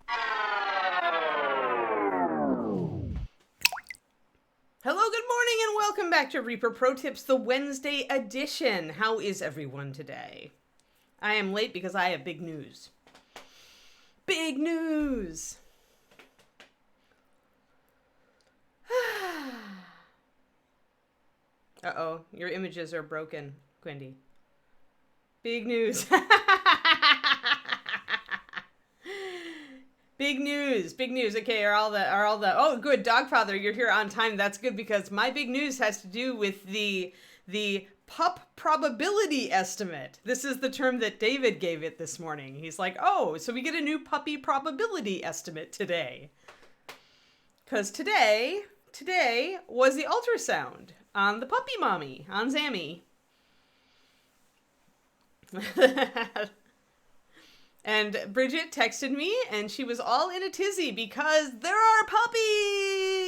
Hello, good morning, and welcome back to Reaper Pro Tips, the Wednesday edition. How is everyone today? I am late because I have big news. Big news! Uh-oh, your images are broken, Quindy. Big news. Big news, big news. Okay, oh good, Dogfather, you're here on time. That's good because my big news has to do with the pup probability estimate. This is the term that David gave it this morning. He's like, "Oh, so we get a new puppy probability estimate today." Cuz today was the ultrasound on the puppy mommy, on Zammy. And Bridget texted me, and she was all in a tizzy because there are puppies!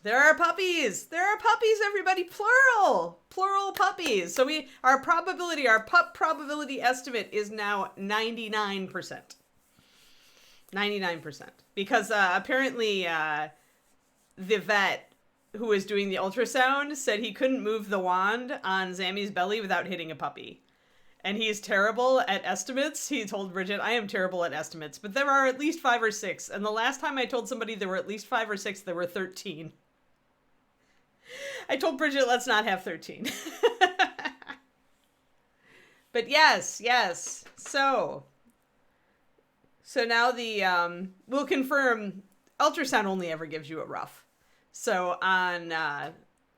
There are puppies! There are puppies, everybody! Plural! Plural puppies! So our pup probability estimate is now 99%. 99%. Because apparently the vet who was doing the ultrasound said he couldn't move the wand on Zammy's belly without hitting a puppy. And he's terrible at estimates. He told Bridget, I am terrible at estimates, but there are at least 5 or 6. And the last time I told somebody there were at least 5 or 6, there were 13. I told Bridget, let's not have 13. But yes. So now we'll confirm ultrasound only ever gives you a rough. So on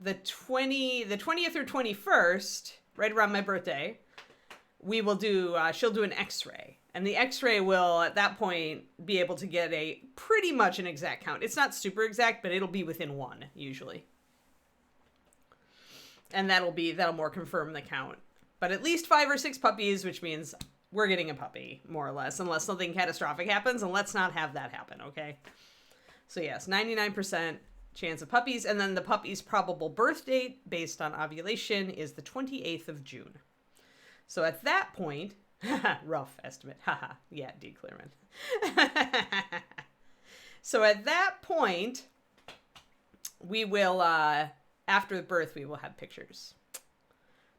the 20th or 21st, right around my birthday, we will she'll do an x-ray. And the x-ray will, at that point, be able to get a pretty much an exact count. It's not super exact, but it'll be within 1, usually. And that'll more confirm the count. But at least 5 or 6 puppies, which means we're getting a puppy, more or less, unless something catastrophic happens, and let's not have that happen, okay? So yes, 99% chance of puppies, and then the puppy's probable birth date, based on ovulation, is the 28th of June. So at that point, rough estimate, haha, yeah, D. Clearman. So at that point, we will, after the birth, we will have pictures.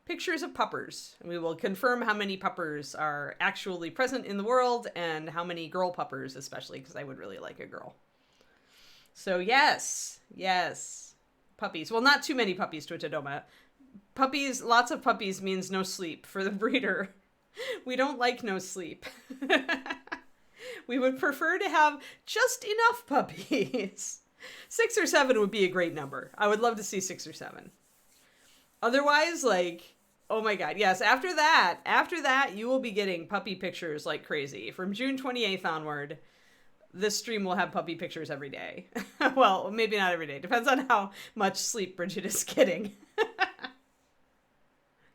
Pictures of puppers. We will confirm how many puppers are actually present in the world, and how many girl puppers, especially, because I would really like a girl. So yes, puppies. Well, not too many puppies to a Tadoma. Puppies, lots of puppies means no sleep for the breeder. We don't like no sleep. We would prefer to have just enough puppies. 6 or 7 would be a great number. I would love to see 6 or 7. Otherwise, like, oh my God, yes, after that, you will be getting puppy pictures like crazy. From June 28th onward, this stream will have puppy pictures every day. Well, maybe not every day. Depends on how much sleep Bridget is getting.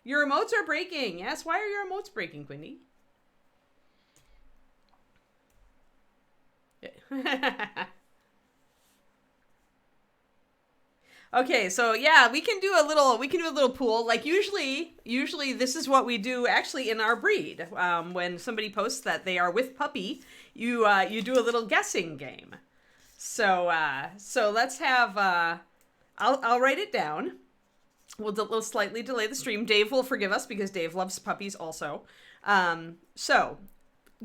Your emotes are breaking. Yes, why are your emotes breaking, Quindy? Okay, so yeah, we can do a little pool. Like usually this is what we do actually in our breed. When somebody posts that they are with puppy, you do a little guessing game. So let's have I'll write it down. We'll slightly delay the stream. Dave will forgive us because Dave loves puppies also. So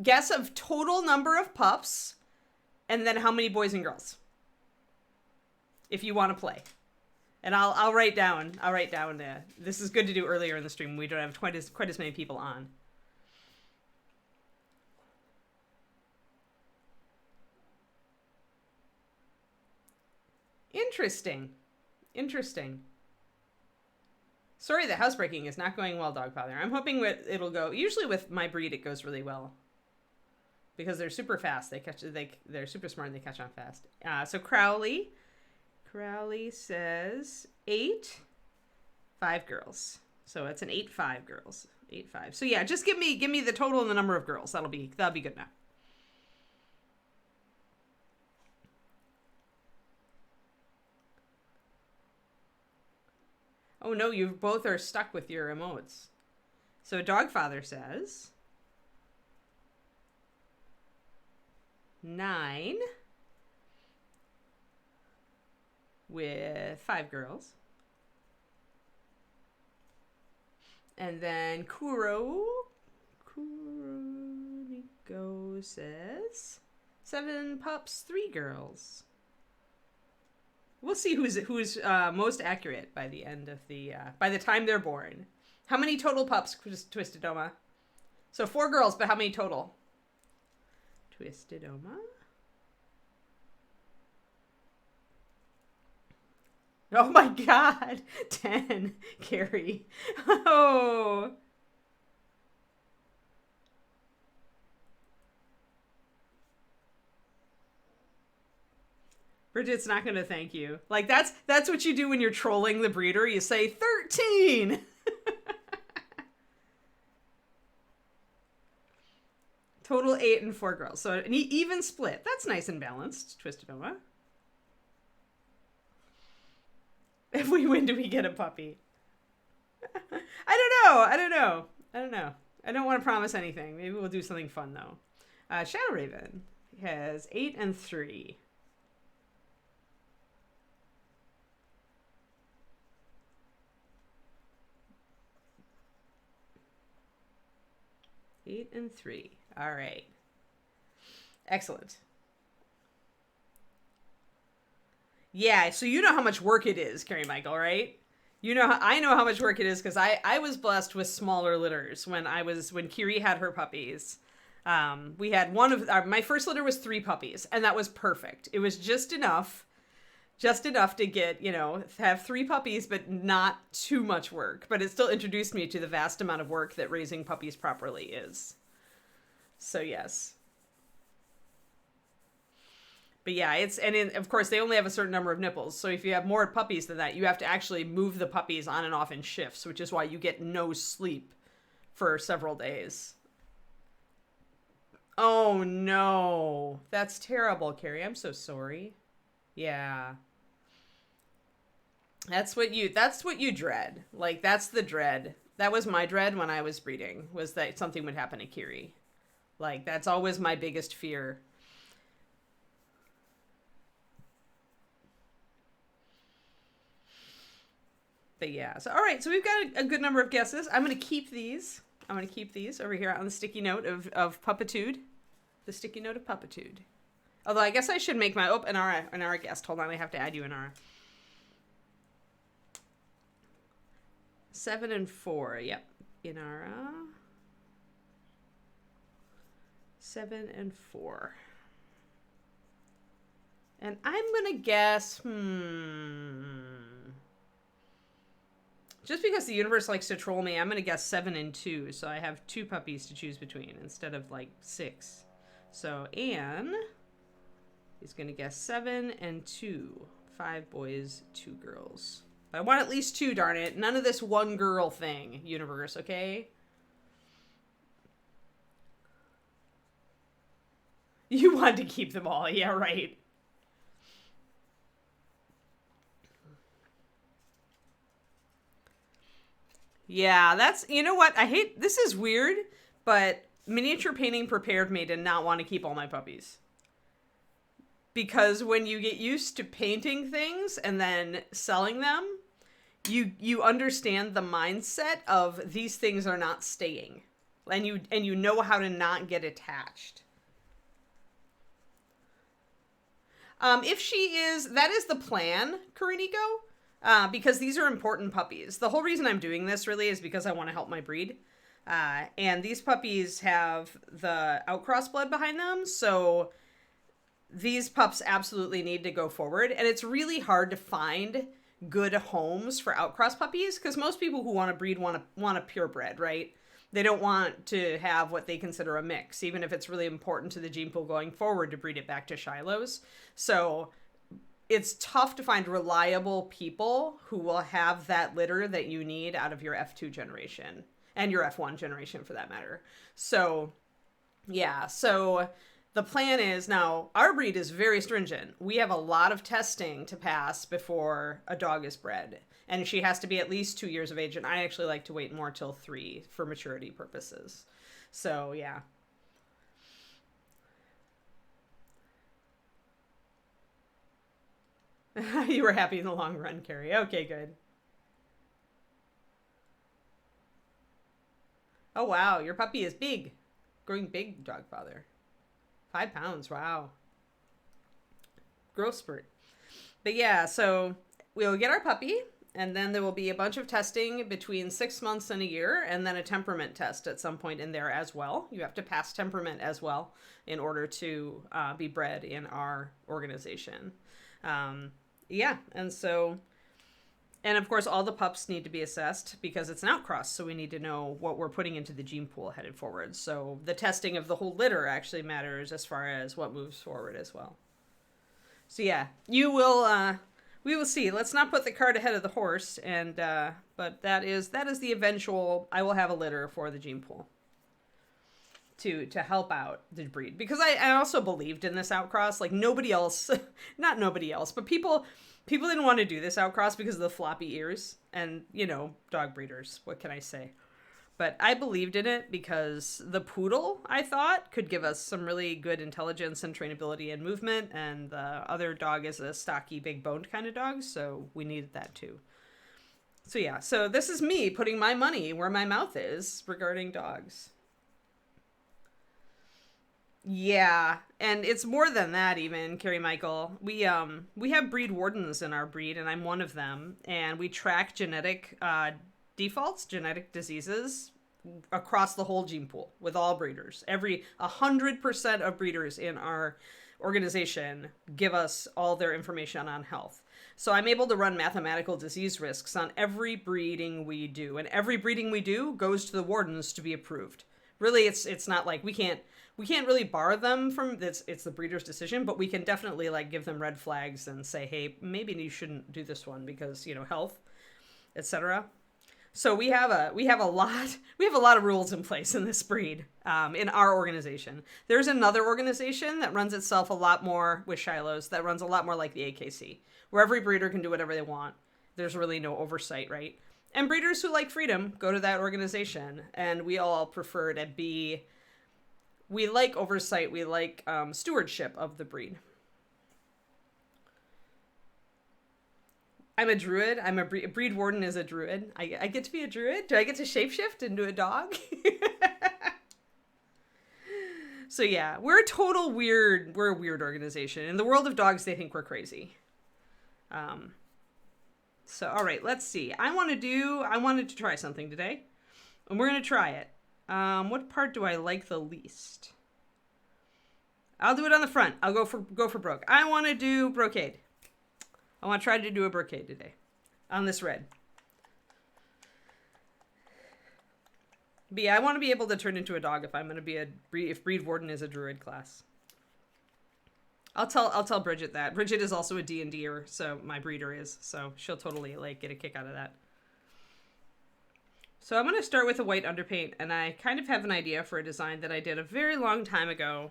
guess of total number of pups, and then how many boys and girls, if you want to play. And I'll write down. This is good to do earlier in the stream. We don't have quite as many people on. Interesting. Sorry, the housebreaking is not going well, Dogfather. I'm hoping it'll go. Usually with my breed, it goes really well because they're super fast. They're super smart and they catch on fast. So Crowley says 8, 5 girls. So it's an 8-5 girls. 8-5. So yeah, just give me the total and the number of girls. That'll be good now. Oh no, you both are stuck with your emotes. So Dogfather says 9 with 5 girls. And then Kuronico says 7 pups, 3 girls. We'll see who's most accurate by the end of the by the time they're born. How many total pups, Twisted Oma? So 4 girls, but how many total? Twisted Oma. Oh my God, 10, Carrie. Oh. Bridget's not going to thank you. Like, that's what you do when you're trolling the breeder. You say 13. Total 8 and 4 girls. So an even split. That's nice and balanced, Twisted Oma. If we win, do we get a puppy? I don't know. I don't want to promise anything. Maybe we'll do something fun, though. Shadow Raven has 8 and 3. 8 and 3. All right. Excellent. Yeah, so you know how much work it is, Carrie Michael, right? You know, I know how much work it is because I was blessed with smaller litters when Kiri had her puppies. We had my first litter was 3 puppies, and that was perfect. It was just enough to get, have 3 puppies, but not too much work. But it still introduced me to the vast amount of work that raising puppies properly is. So yes. But yeah, of course, they only have a certain number of nipples. So if you have more puppies than that, you have to actually move the puppies on and off in shifts, which is why you get no sleep for several days. Oh no, that's terrible, Carrie. I'm so sorry. Yeah. That's what you dread. Like, that's the dread. That was my dread when I was breeding, was that something would happen to Kiri. Like, that's always my biggest fear. But yeah, so all right, so we've got a good number of guesses. I'm going to keep these. Over here on the sticky note of puppitude. The sticky note of puppitude. Although I guess I should make my... Oh, Inara guest. Hold on, I have to add you, Inara. 7 and 4. Yep. Inara. 7 and 4. And I'm going to guess... Just because the universe likes to troll me, I'm going to guess 7 and 2. So I have 2 puppies to choose between instead of, 6. So Anne is going to guess 7 and 2. 5 boys, 2 girls. I want at least 2, darn it. None of this one girl thing, universe, okay? You want to keep them all. Yeah, right. Yeah, that's... You know what? This is weird, but miniature painting prepared me to not want to keep all my puppies. Because when you get used to painting things and then selling them, you understand the mindset of these things are not staying. And you know how to not get attached. If she is... That is the plan, Kuriniko. Because these are important puppies. The whole reason I'm doing this really is because I want to help my breed. And these puppies have the outcross blood behind them, so these pups absolutely need to go forward. And it's really hard to find good homes for outcross puppies, because most people who want to breed want a purebred, right? They don't want to have what they consider a mix, even if it's really important to the gene pool going forward to breed it back to Shiloh's. So it's tough to find reliable people who will have that litter that you need out of your F2 generation and your F1 generation for that matter. So yeah, so The plan is now, our breed is very stringent. We have a lot of testing to pass before a dog is bred. And she has to be at least 2 years of age. And I actually like to wait more till 3 for maturity purposes. So, yeah. You were happy in the long run, Carrie. Okay, good. Oh, wow. Your puppy is big. Growing big, dog father. 5 pounds. Wow. Growth spurt. But yeah, so we'll get our puppy, and then there will be a bunch of testing between 6 months and a year, and then a temperament test at some point in there as well. You have to pass temperament as well in order to be bred in our organization. Yeah, and so, and of course, all the pups need to be assessed because it's an outcross, so we need to know what we're putting into the gene pool headed forward. So the testing of the whole litter actually matters as far as what moves forward as well. So yeah, you will, we will see. Let's not put the cart ahead of the horse, and but that is the eventual. I will have a litter for the gene pool to help out the breed, because I also believed in this outcross. Like nobody else, not nobody else, but people didn't want to do this outcross because of the floppy ears, and you know, dog breeders. What can I say? But I believed in it because the poodle, I thought, could give us some really good intelligence and trainability and movement, and the other dog is a stocky, big boned kind of dog, so we needed that too. So yeah, so this is me putting my money where my mouth is regarding dogs. Yeah, and it's more than that even, Carrie Michael. We have breed wardens in our breed, and I'm one of them, and we track genetic defaults, genetic diseases across the whole gene pool with all breeders. 100% of breeders in our organization give us all their information on health. So I'm able to run mathematical disease risks on every breeding we do, and every breeding we do goes to the wardens to be approved. Really, it's not like we can't really bar them from this. It's the breeder's decision, but we can definitely like give them red flags and say, hey, maybe you shouldn't do this one because, you know, health, etc. So we have a lot of rules in place in this breed, in our organization. There's another organization that runs itself a lot more with Shiloh's, that runs a lot more like the AKC, where every breeder can do whatever they want. There's really no oversight, right? And breeders who like freedom go to that organization, and we all prefer to be. We like oversight. We like stewardship of the breed. I'm a druid. I'm a breed warden is a druid. I get to be a druid. Do I get to shapeshift into a dog? So yeah, we're a weird organization. In the world of dogs, they think we're crazy. So all right, let's see. I wanted to try something today, and we're gonna try it. What part do I like the least? I'll do it on the front. I'll go for broke. I want to do brocade. I want to try to do a brocade today on this red. But yeah, I want to be able to turn into a dog if I'm going to be if breed warden is a druid class. I'll tell Bridget that. Bridget is also a D&Der, so my breeder is, so she'll totally like get a kick out of that. So I'm going to start with a white underpaint, and I kind of have an idea for a design that I did a very long time ago,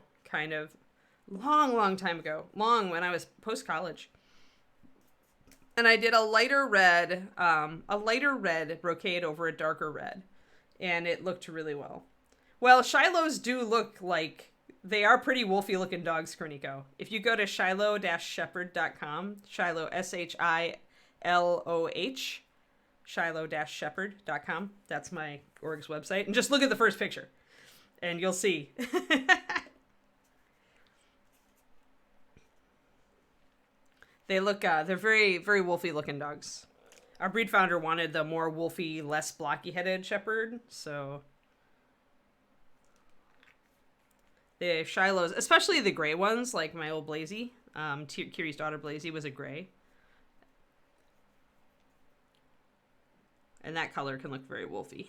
long time ago, when I was post-college. And I did a lighter red brocade over a darker red, and it looked really well. Well, Shiloh's do look like, they are pretty wolfy looking dogs, Cornico. If you go to shiloh-shepherd.com, Shiloh, S-H-I-L-O-H, shiloh-shepherd.com. That's my org's website. And just look at the first picture, and you'll see. They look, they're very, very wolfy looking dogs. Our breed founder wanted the more wolfy, less blocky headed shepherd, so the Shilohs, especially the gray ones, like my old Blazy, Kiri's daughter Blazy was a gray. And that color can look very wolfy.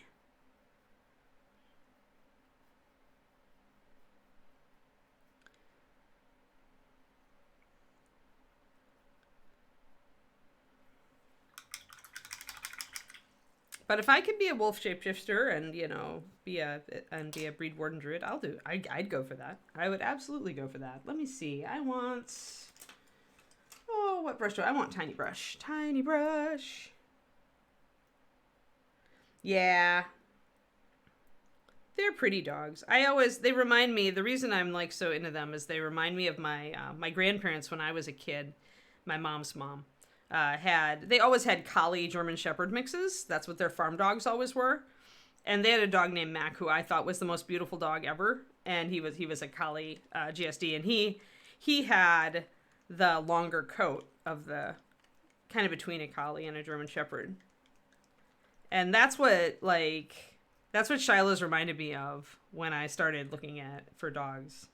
But if I could be a wolf shapeshifter and, you know, be a breed warden druid, I'd go for that. I would absolutely go for that. Let me see. I want... Oh, what brush do I want? Tiny brush. Tiny brush. Yeah. They're pretty dogs. They remind me, the reason I'm like so into them is they remind me of my grandparents when I was a kid. My mom's mom they always had Collie German Shepherd mixes. That's what their farm dogs always were. And they had a dog named Mac who I thought was the most beautiful dog ever. And he was a Collie GSD, and he had the longer coat of the kind of between a Collie and a German Shepherd. And that's what Shiloh's reminded me of when I started looking for dogs.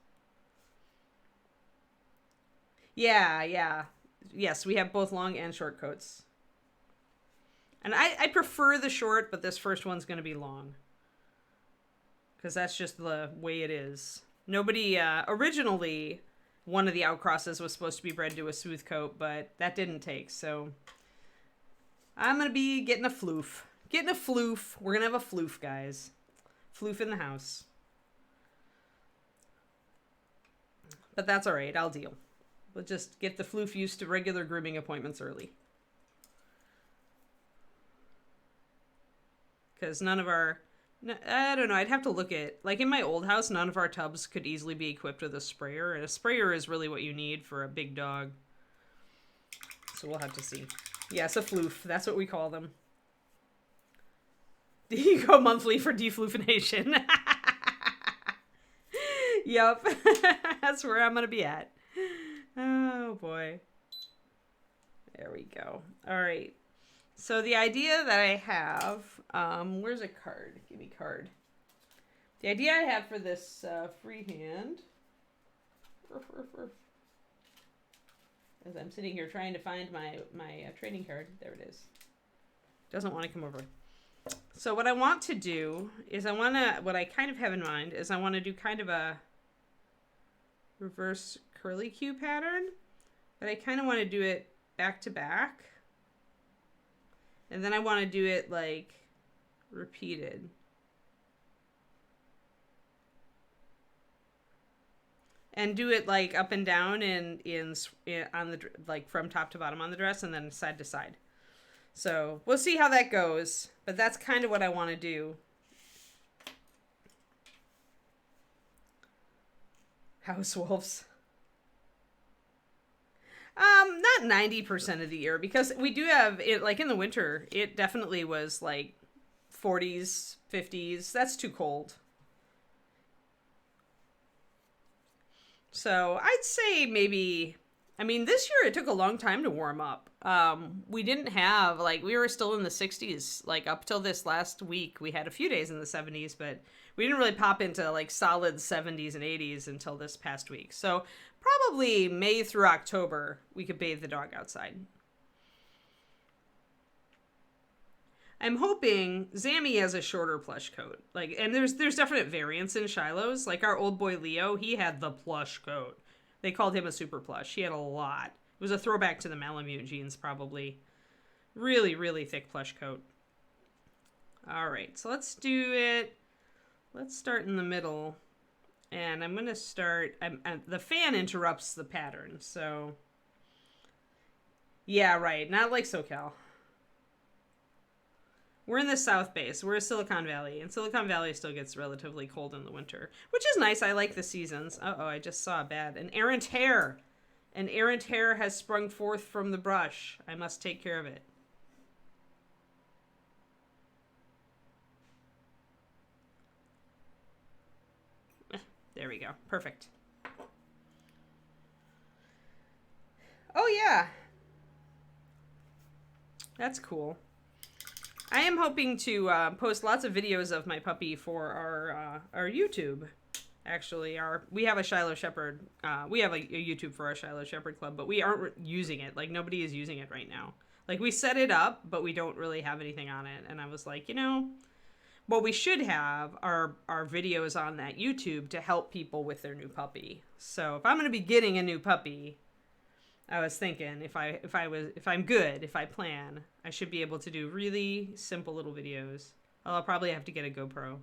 Yeah. Yes, we have both long and short coats. And I prefer the short, but this first one's going to be long. Because that's just the way it is. Nobody, originally, one of the outcrosses was supposed to be bred to a smooth coat, but that didn't take, so... I'm going to be getting a floof. Getting a floof. We're going to have a floof, guys. Floof in the house. But that's alright, I'll deal. We'll just get the floof used to regular grooming appointments early. Because none of our... I don't know, I'd have to look at... Like, in my old house, none of our tubs could easily be equipped with a sprayer. And a sprayer is really what you need for a big dog. So we'll have to see. Yes, a floof. That's what we call them. You go monthly for defloofination. Yep. That's where I'm going to be at. Oh, boy. There we go. All right. So the idea that I have... where's a card? Give me a card. The idea I have for this freehand... As I'm sitting here trying to find my trading card. There it is. Doesn't want to come over. So what I want to do is what I kind of have in mind is I want to do kind of a reverse curly Q pattern, but I kind of want to do it back to back. And then I want to do it like repeated. And do it like up and down on the, like from top to bottom on the dress and then side to side. So we'll see how that goes, but that's kind of what I want to do. House wolves. Not 90% of the year, because we do have it, like in the winter, it definitely was like 40s, 50s. That's too cold. So I'd say maybe, I mean, this year it took a long time to warm up. We didn't have, like, we were still in the 60s, like up till this last week. We had a few days in the 70s, but we didn't really pop into like solid 70s and 80s until this past week. So probably May through October, we could bathe the dog outside. I'm hoping Zammy has a shorter plush coat. Like, and there's definite variance in Shiloh's. Like our old boy Leo, he had the plush coat. They called him a super plush. He had a lot. It was a throwback to the Malamute genes, probably. Really, really thick plush coat. All right, so let's do it. Let's start in the middle. And I'm going to start... the fan interrupts the pattern, so... Yeah, right. Not like SoCal. We're in the South Base. We're in Silicon Valley. And Silicon Valley still gets relatively cold in the winter. Which is nice. I like the seasons. Uh-oh, I just saw a bad. An errant hare. An errant hare has sprung forth from the brush. I must take care of it. There we go. Perfect. Oh, yeah. That's cool. I am hoping to post lots of videos of my puppy for our YouTube. Actually, we have a Shiloh Shepherd. We have a YouTube for our Shiloh Shepherd Club, but we aren't using it. Like, nobody is using it right now. Like, we set it up, but we don't really have anything on it. And I was like, you know, what we should have are videos on that YouTube to help people with their new puppy. So if I'm going to be getting a new puppy, I was thinking if I'm good, if I plan, I should be able to do really simple little videos. I'll probably have to get a GoPro.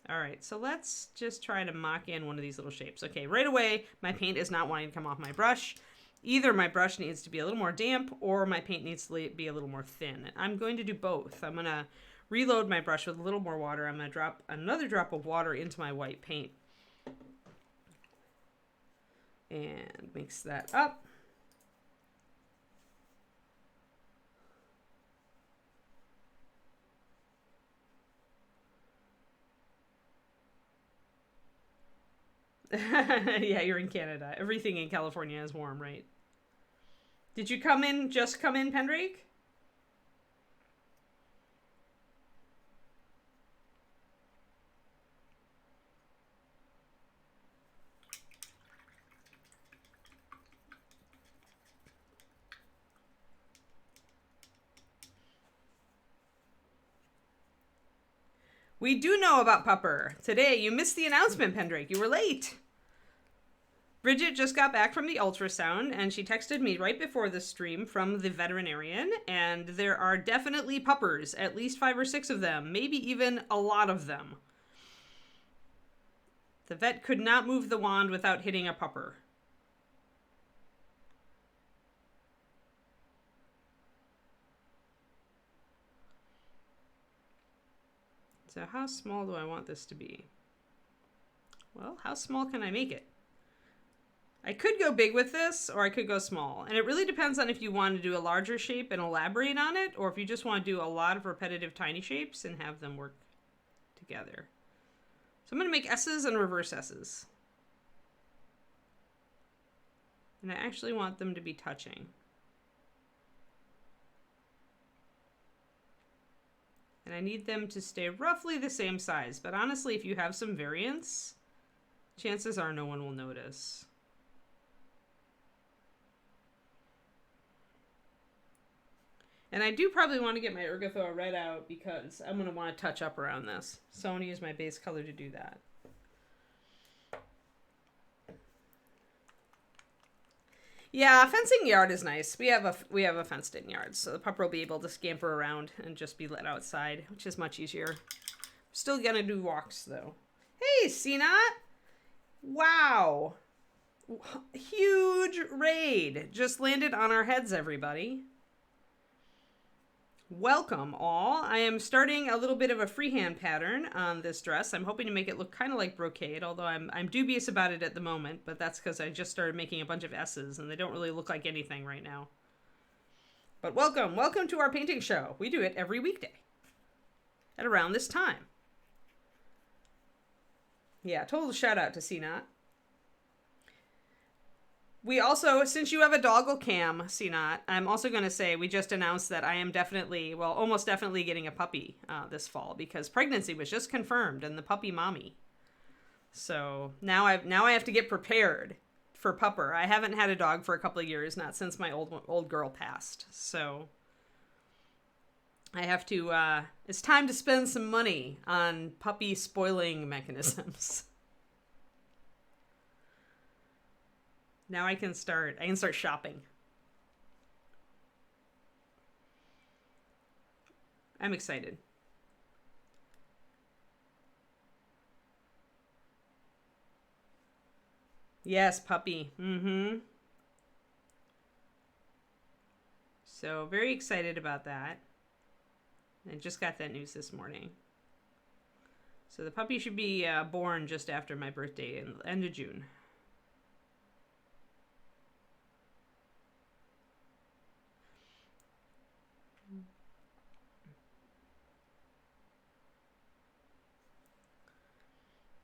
All right, so let's just try to mock in one of these little shapes. Okay, right away, my paint is not wanting to come off my brush. Either my brush needs to be a little more damp or my paint needs to be a little more thin. I'm going to do both. I'm gonna reload my brush with a little more water. I'm gonna drop another drop of water into my white paint. And mix that up. Yeah, you're in Canada. Everything in California is warm, right? Did you just come in, Pendrake? We do know about Pupper. Today, you missed the announcement, Pendrake. You were late. Bridget just got back from the ultrasound, and she texted me right before the stream from the veterinarian, and there are definitely puppers, at least 5 or 6 of them, maybe even a lot of them. The vet could not move the wand without hitting a pupper. So how small do I want this to be? Well, how small can I make it? I could go big with this, or I could go small. And it really depends on if you want to do a larger shape and elaborate on it, or if you just want to do a lot of repetitive tiny shapes and have them work together. So I'm going to make S's and reverse S's. And I actually want them to be touching. And I need them to stay roughly the same size. But honestly, if you have some variance, chances are no one will notice. And I do probably want to get my Ergotho red out because I'm going to want to touch up around this. So I'm going to use my base color to do that. Yeah, fencing yard is nice. We have a fenced in yard, so the pupper will be able to scamper around and just be let outside, which is much easier. Still gonna do walks though. Hey, CNOT! Wow! Huge raid just landed on our heads, everybody. Welcome all. I am starting a little bit of a freehand pattern on this dress. I'm hoping to make it look kind of like brocade, although I'm dubious about it at the moment, but that's because I just started making a bunch of S's and they don't really look like anything right now. But welcome to our painting show. We do it every weekday at around this time. Yeah, total shout out to CNOT. We also, since you have a doggle cam, CNOT, I'm also going to say we just announced that I am definitely, well, almost definitely getting a puppy this fall because pregnancy was just confirmed and the puppy mommy. So now I have to get prepared for pupper. I haven't had a dog for a couple of years, not since my old girl passed. So I have to, it's time to spend some money on puppy spoiling mechanisms. Now I can start shopping. I'm excited. Yes, puppy. Mm-hmm. So very excited about that. I just got that news this morning. So the puppy should be born just after my birthday in the end of June.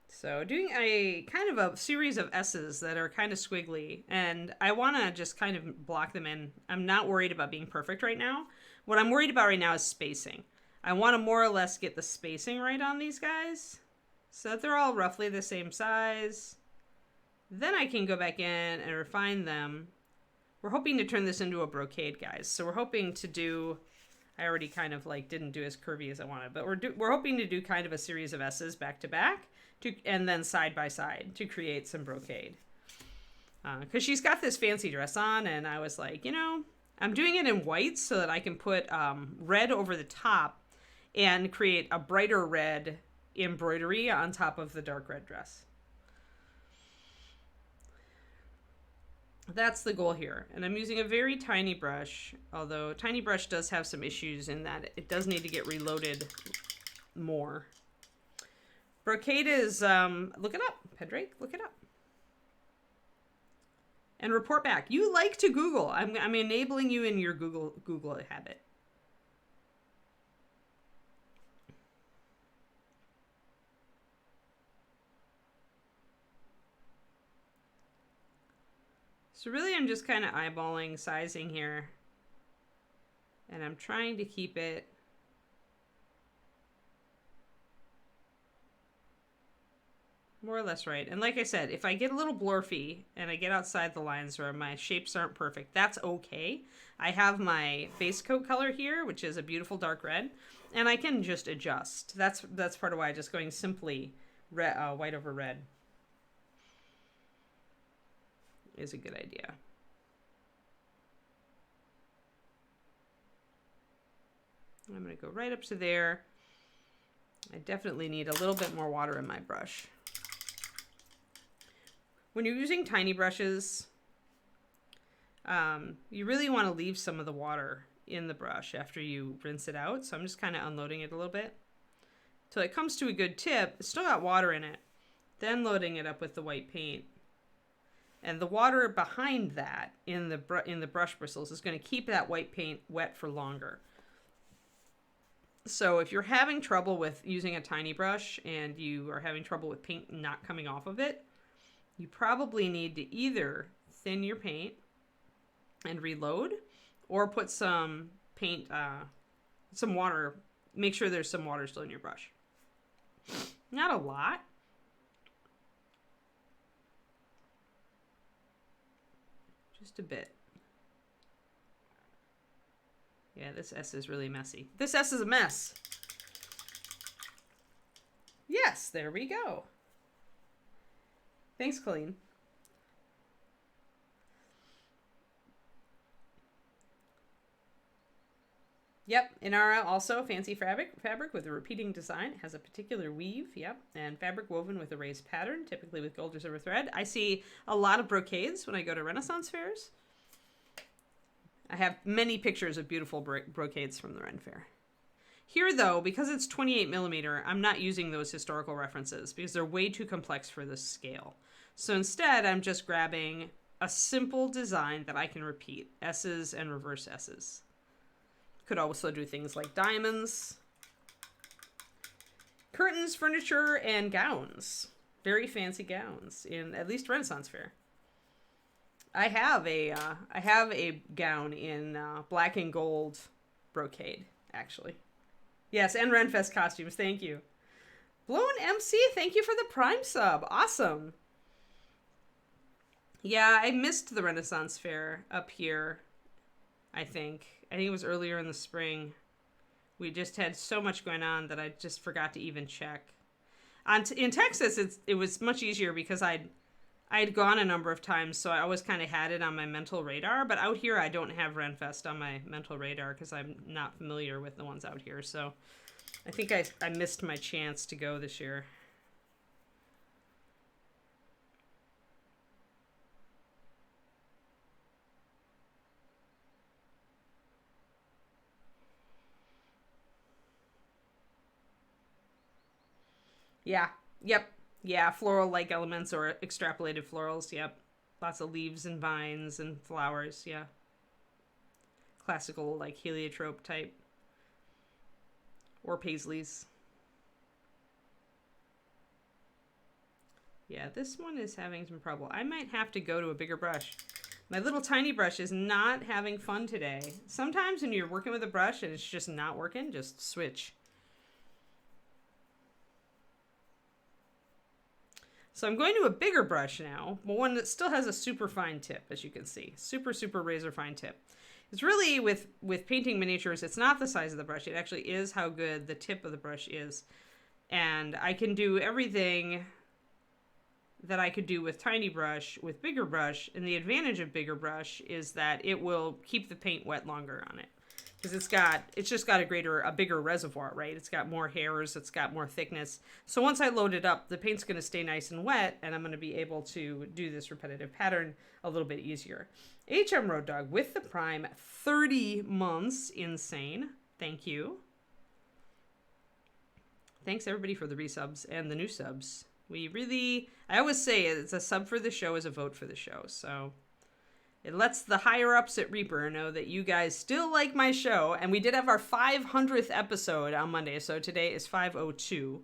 So doing a kind of a series of S's that are kind of squiggly, and I want to just kind of block them in. I'm not worried about being perfect right now. What I'm worried about right now is spacing. I want to more or less get the spacing right on these guys so that they're all roughly the same size. Then I can go back in and refine them. We're hoping to turn this into a brocade, guys. So we're hoping to do, I already kind of like didn't do as curvy as I wanted, but we're hoping to do kind of a series of S's back to back and then side by side to create some brocade. Because she's got this fancy dress on, and I was like, you know, I'm doing it in white so that I can put red over the top and create a brighter red embroidery on top of the dark red dress. That's the goal here. And I'm using a very tiny brush, although tiny brush does have some issues in that it does need to get reloaded more. Brocade is, look it up, Pedrake, look it up. And report back. You like to Google. I'm enabling you in your Google habit. So really I'm just kind of eyeballing sizing here. And I'm trying to keep it more or less right. And like I said, if I get a little blurfy and I get outside the lines or my shapes aren't perfect, that's okay. I have my base coat color here, which is a beautiful dark red, and I can just adjust. That's part of why just going simply red, white over red is a good idea. I'm going to go right up to there. I definitely need a little bit more water in my brush. When you're using tiny brushes, you really want to leave some of the water in the brush after you rinse it out. So I'm just kind of unloading it a little bit till it comes to a good tip. It's still got water in it. Then loading it up with the white paint. And the water behind that in the brush bristles is going to keep that white paint wet for longer. So if you're having trouble with using a tiny brush and you are having trouble with paint not coming off of it, you probably need to either thin your paint and reload, or put some paint, some water, make sure there's some water still in your brush. Not a lot. Just a bit. Yeah, this S is really messy. This S is a mess. Yes, there we go. Thanks, Colleen. Yep, Inara also fancy fabric with a repeating design. It has a particular weave, yep, and fabric woven with a raised pattern, typically with gold or silver thread. I see a lot of brocades when I go to Renaissance fairs. I have many pictures of beautiful brocades from the Ren Fair. Here, though, because it's 28 millimeter, I'm not using those historical references because they're way too complex for this scale. So instead, I'm just grabbing a simple design that I can repeat, S's and reverse S's. Could also do things like diamonds, curtains, furniture, and gowns. Very fancy gowns in at least Renaissance Fair. I have a gown in black and gold brocade, actually. Yes, and Renfest costumes. Thank you. Blown MC, thank you for the Prime sub. Awesome. Yeah, I missed the Renaissance Fair up here, I think. I think it was earlier in the spring. We just had so much going on that I just forgot to even check. In Texas, it was much easier because I'd gone a number of times, so I always kind of had it on my mental radar. But out here, I don't have Renfest on my mental radar because I'm not familiar with the ones out here. So I think I missed my chance to go this year. Yeah. Yep. Yeah, floral-like elements or extrapolated florals, yep. Lots of leaves and vines and flowers, yeah. Classical, like, heliotrope type. Or paisleys. Yeah, this one is having some trouble. I might have to go to a bigger brush. My little tiny brush is not having fun today. Sometimes when you're working with a brush and it's just not working, just switch. So I'm going to a bigger brush now, but one that still has a super fine tip, as you can see. Super, super razor fine tip. It's really, with painting miniatures, it's not the size of the brush. It actually is how good the tip of the brush is. And I can do everything that I could do with tiny brush with bigger brush, and the advantage of bigger brush is that it will keep the paint wet longer on it, because it's just got a bigger reservoir, right? It's got more hairs, it's got more thickness. So once I load it up, the paint's going to stay nice and wet, and I'm going to be able to do this repetitive pattern a little bit easier. HM Road Dog with the Prime, 30 months, insane. Thank you. Thanks everybody for the resubs and the new subs. I always say it's a sub for the show is a vote for the show. So it lets the higher ups at Reaper know that you guys still like my show. And we did have our 500th episode on Monday. So today is 502.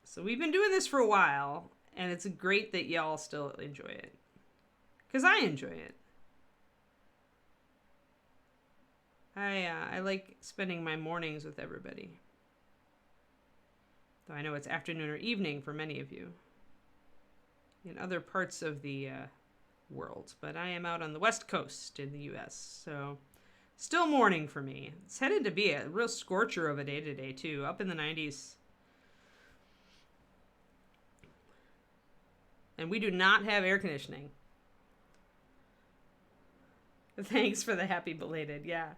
So we've been doing this for a while. And it's great that y'all still enjoy it. Because I enjoy it. I like spending my mornings with everybody. Though I know it's afternoon or evening for many of you in other parts of the world. But I am out on the West Coast in the U.S., so still morning for me. It's headed to be a real scorcher of a day today, too, up in the 90s. And we do not have air conditioning. Thanks for the happy belated, yeah.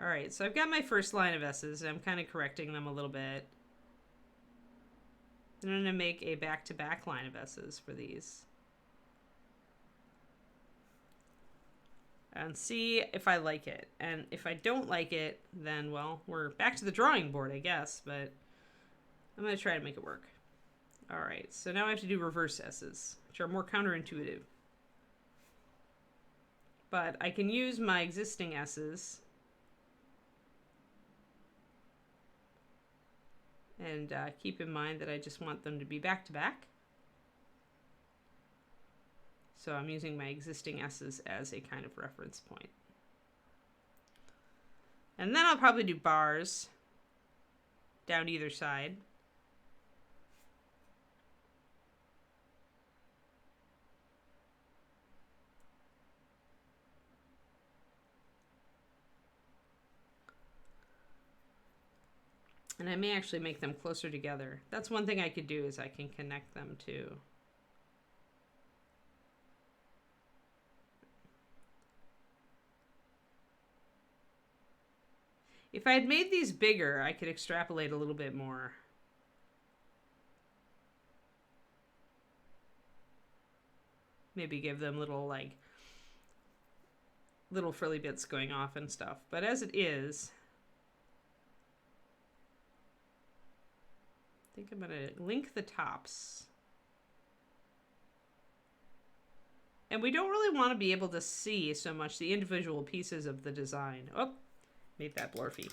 All right, so I've got my first line of S's, and I'm kind of correcting them a little bit. Then I'm going to make a back-to-back line of S's for these. And see if I like it. And if I don't like it, then, well, we're back to the drawing board, I guess, but I'm going to try to make it work. All right, so now I have to do reverse S's, which are more counterintuitive. But I can use my existing S's. And keep in mind that I just want them to be back-to-back. So I'm using my existing S's as a kind of reference point. And then I'll probably do bars down either side. And I may actually make them closer together. That's one thing I could do, is I can connect them too. If I had made these bigger, I could extrapolate a little bit more. Maybe give them little frilly bits going off and stuff. But as it is, I think I'm going to link the tops. And we don't really want to be able to see so much the individual pieces of the design. Oh, made that blurfy.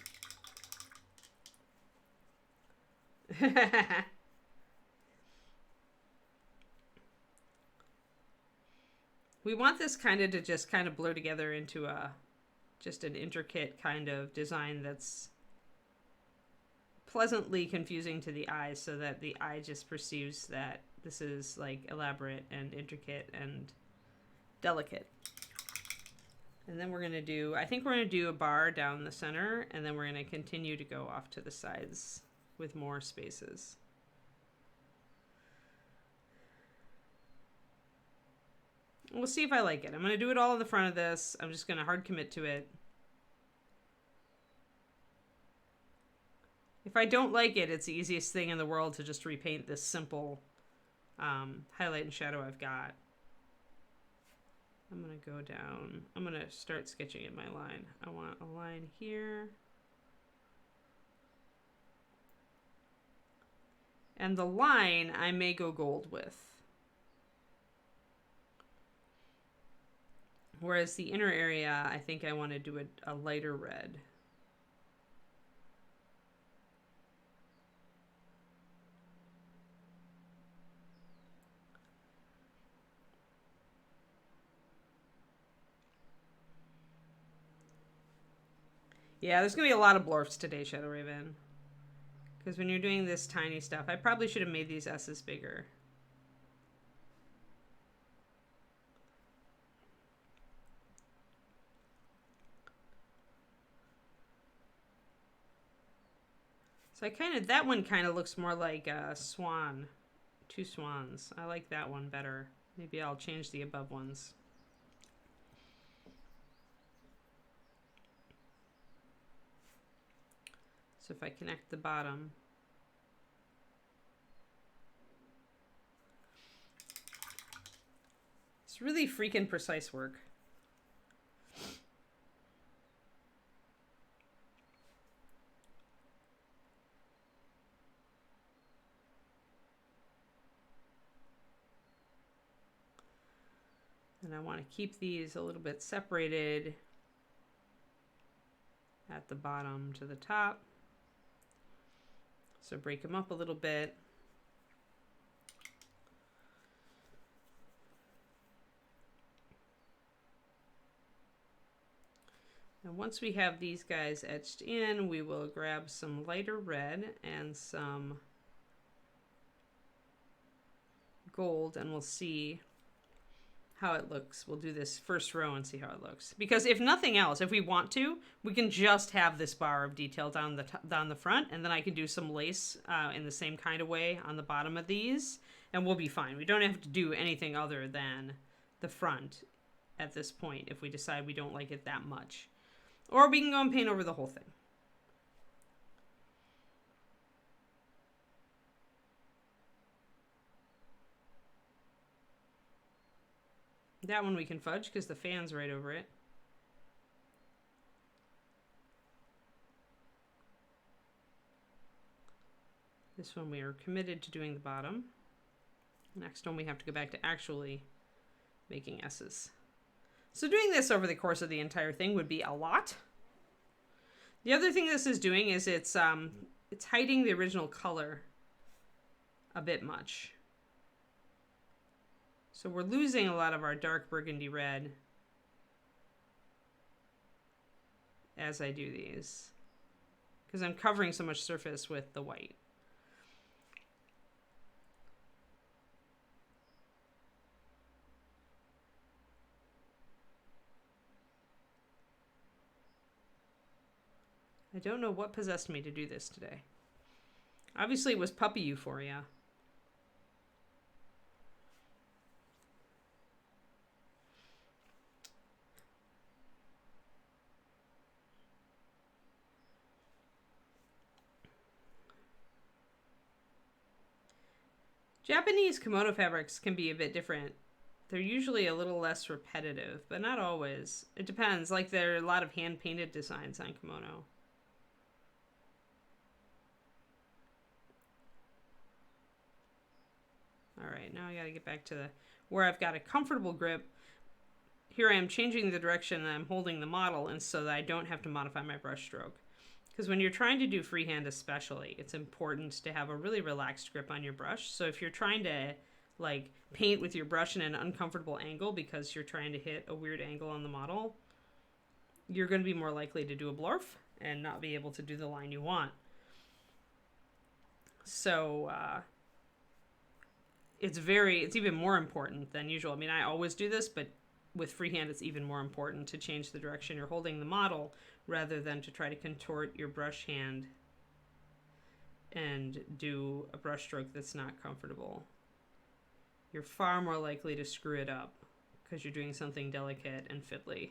We want this to just blur together into just an intricate kind of design that's pleasantly confusing to the eye, so that the eye just perceives that this is elaborate and intricate and delicate. And then we're going to do, I think we're going to do a bar down the center, and then we're going to continue to go off to the sides with more spaces. We'll see if I like it. I'm going to do it all in the front of this. I'm just going to hard commit to it. If I don't like it, it's the easiest thing in the world to just repaint this simple highlight and shadow I've got. I'm going to go down. I'm going to start sketching in my line. I want a line here. And the line I may go gold with. Whereas the inner area, I think I want to do a lighter red. Yeah, there's going to be a lot of blorps today, Shadow Raven. Because when you're doing this tiny stuff, I probably should have made these S's bigger. So that one kind of looks more like a swan. 2 swans. I like that one better. Maybe I'll change the above ones. So if I connect the bottom, it's really freaking precise work. And I want to keep these a little bit separated at the bottom to the top. So break them up a little bit. And once we have these guys etched in, we will grab some lighter red and some gold, and we'll see how it looks. We'll do this first row and see how it looks. Because if nothing else, if we want to, we can just have this bar of detail down the front, and then I can do some lace in the same kind of way on the bottom of these, and we'll be fine. We don't have to do anything other than the front at this point if we decide we don't like it that much. Or we can go and paint over the whole thing. That one we can fudge because the fan's right over it. This one we are committed to doing the bottom. Next one we have to go back to actually making S's. So doing this over the course of the entire thing would be a lot. The other thing this is doing is it's hiding the original color a bit much. So we're losing a lot of our dark burgundy red as I do these, because I'm covering so much surface with the white. I don't know what possessed me to do this today. Obviously it was puppy euphoria. Japanese kimono fabrics can be a bit different. They're usually a little less repetitive, but not always. It depends. Like, there are a lot of hand-painted designs on kimono. All right, now I gotta get back to where I've got a comfortable grip. Here I am changing the direction that I'm holding the model, and so that I don't have to modify my brush stroke. Because when you're trying to do freehand especially, it's important to have a really relaxed grip on your brush. So if you're trying to like paint with your brush in an uncomfortable angle because you're trying to hit a weird angle on the model, you're going to be more likely to do a blurf and not be able to do the line you want. So it's even more important than usual. I mean, I always do this, but with freehand, it's even more important to change the direction you're holding the model rather than to try to contort your brush hand and do a brush stroke that's not comfortable. You're far more likely to screw it up because you're doing something delicate and fiddly.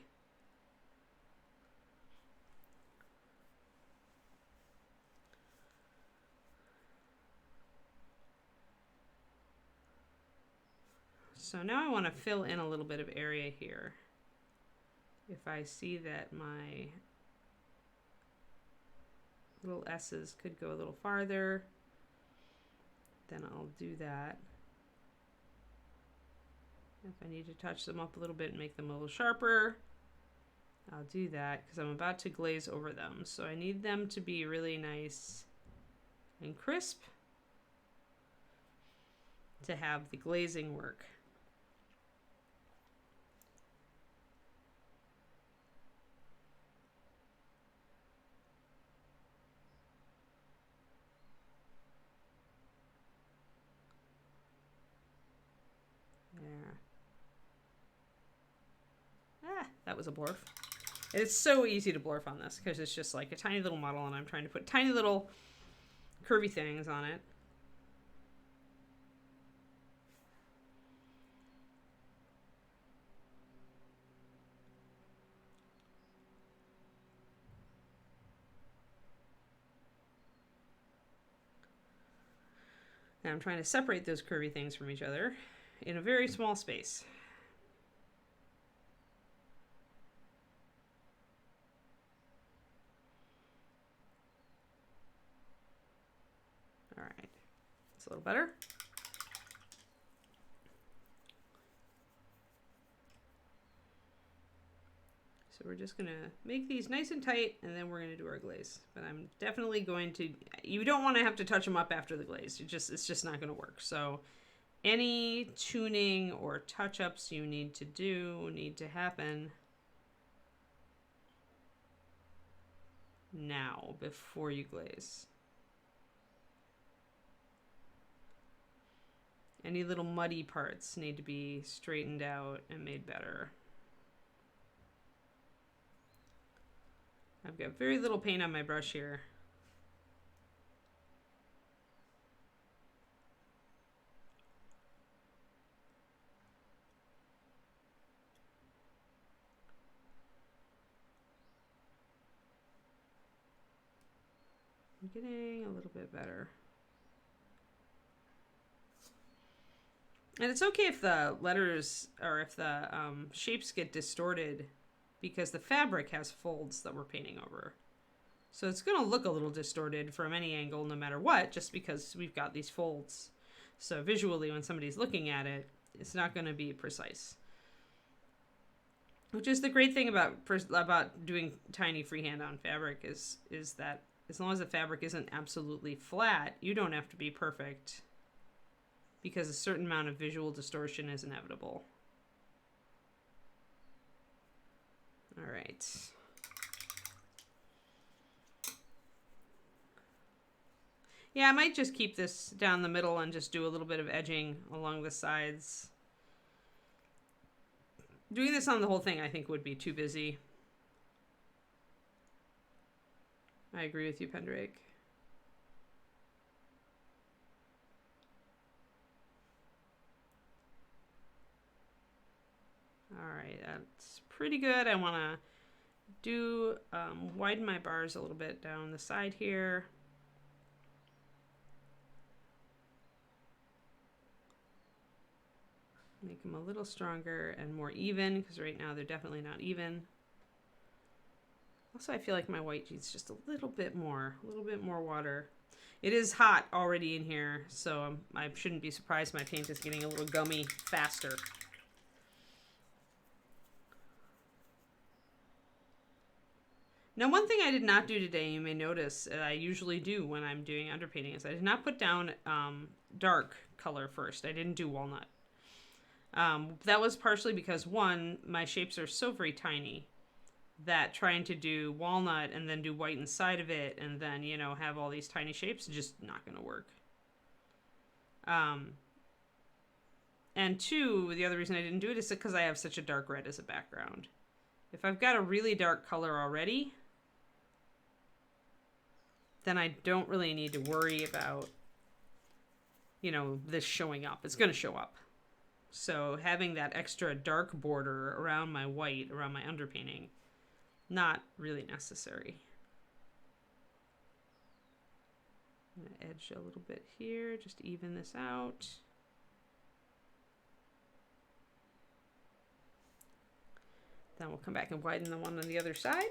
So now I want to fill in a little bit of area here. If I see that my little S's could go a little farther, then I'll do that. If I need to touch them up a little bit and make them a little sharper, I'll do that because I'm about to glaze over them. So I need them to be really nice and crisp to have the glazing work. That was a blurf. It's so easy to blurf on this because it's just like a tiny little model and I'm trying to put tiny little curvy things on it. And I'm trying to separate those curvy things from each other in a very small space. All right, it's a little better. So we're just gonna make these nice and tight, and then we're gonna do our glaze. But I'm definitely going to, you don't wanna have to touch them up after the glaze. It's just not gonna work. So any tuning or touch-ups you need to do need to happen now before you glaze. Any little muddy parts need to be straightened out and made better. I've got very little paint on my brush here. I'm getting a little bit better. And it's okay if the letters or if the shapes get distorted because the fabric has folds that we're painting over. So it's going to look a little distorted from any angle no matter what, just because we've got these folds. So visually when somebody's looking at it, it's not going to be precise. Which is the great thing about doing tiny freehand on fabric is that as long as the fabric isn't absolutely flat, you don't have to be perfect because a certain amount of visual distortion is inevitable. All right. Yeah, I might just keep this down the middle and just do a little bit of edging along the sides. Doing this on the whole thing, I think, would be too busy. I agree with you, Pendrake. All right, that's pretty good. I want to do widen my bars a little bit down the side here. Make them a little stronger and more even, because right now they're definitely not even. Also, I feel like my white needs just a little bit more water. It is hot already in here, so I shouldn't be surprised my paint is getting a little gummy faster. Now, one thing I did not do today, you may notice, that I usually do when I'm doing underpainting, is I did not put down dark color first. I didn't do walnut. That was partially because, one, my shapes are so very tiny that trying to do walnut and then do white inside of it and then, you know, have all these tiny shapes is just not going to work. And two, the other reason I didn't do it is because I have such a dark red as a background. If I've got a really dark color already, then I don't really need to worry about, you know, this showing up. It's going to show up. So having that extra dark border around my white, around my underpainting, not really necessary. I'm going to edge a little bit here, just to even this out. Then we'll come back and widen the one on the other side.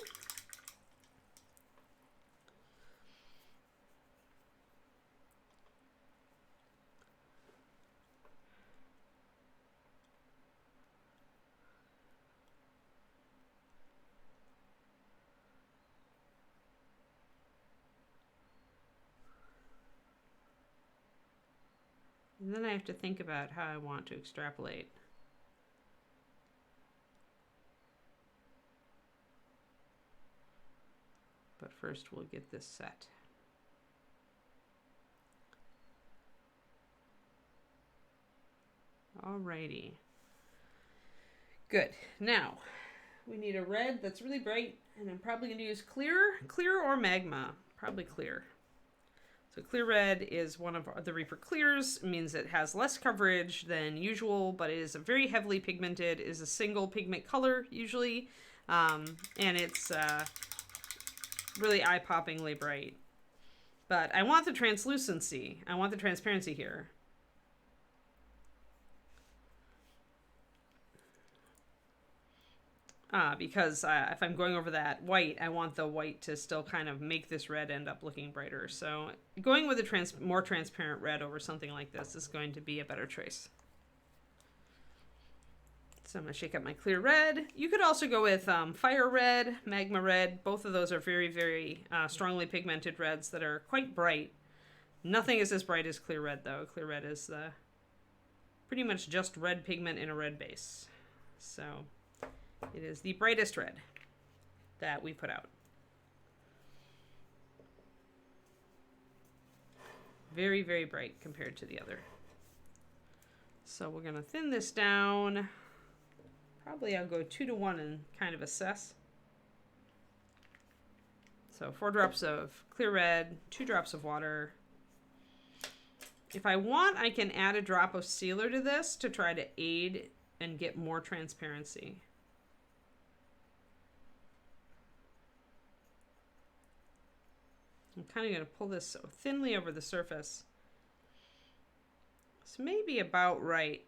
And then I have to think about how I want to extrapolate. But first we'll get this set. Alrighty. Good. Now, we need a red that's really bright, and I'm probably going to use clear or magma. Probably clear. So clear red is one of the Reaper clears. It means it has less coverage than usual, but it is very heavily pigmented. It is a single pigment color usually, and it's really eye-poppingly bright. But I want the translucency. I want the transparency here. Because if I'm going over that white, I want the white to still kind of make this red end up looking brighter. So going with a more transparent red over something like this is going to be a better choice. So I'm going to shake up my clear red. You could also go with fire red, magma red. Both of those are very, very strongly pigmented reds that are quite bright. Nothing is as bright as clear red, though. Clear red is pretty much just red pigment in a red base. So it is the brightest red that we put out. Very, very bright compared to the other. So we're going to thin this down. Probably I'll go 2 to 1 and kind of assess. So 4 drops of clear red, 2 drops of water. If I want, I can add a drop of sealer to this to try to aid and get more transparency. I'm kind of going to pull this thinly over the surface. So maybe about right.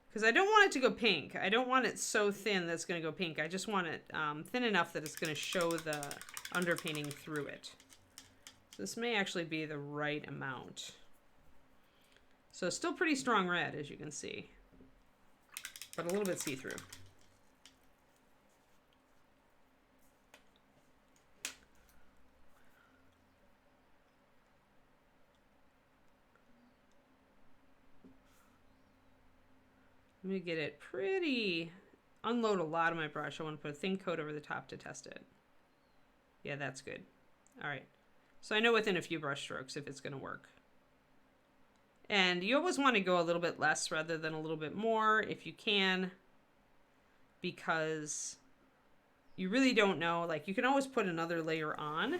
Because I don't want it to go pink. I don't want it so thin that it's going to go pink. I just want it thin enough that it's going to show the underpainting through it. So this may actually be the right amount. So still pretty strong red, as you can see. But a little bit see-through. I'm going to get it pretty... Unload a lot of my brush. I want to put a thin coat over the top to test it. Yeah, that's good. All right. So I know within a few brush strokes if it's going to work. And you always want to go a little bit less rather than a little bit more if you can. Because you really don't know. Like, you can always put another layer on.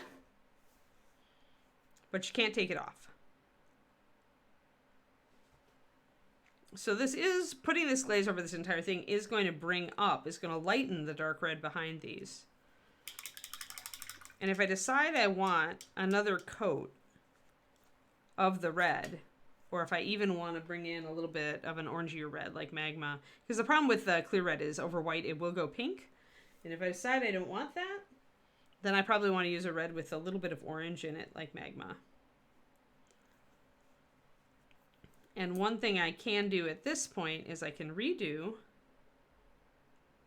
But you can't take it off. So this is, putting this glaze over this entire thing is going to bring up, is going to lighten the dark red behind these. And if I decide I want another coat of the red, or if I even want to bring in a little bit of an orangier red like magma, because the problem with clear red is over white it will go pink. And if I decide I don't want that, then I probably want to use a red with a little bit of orange in it like magma. And one thing I can do at this point is I can redo.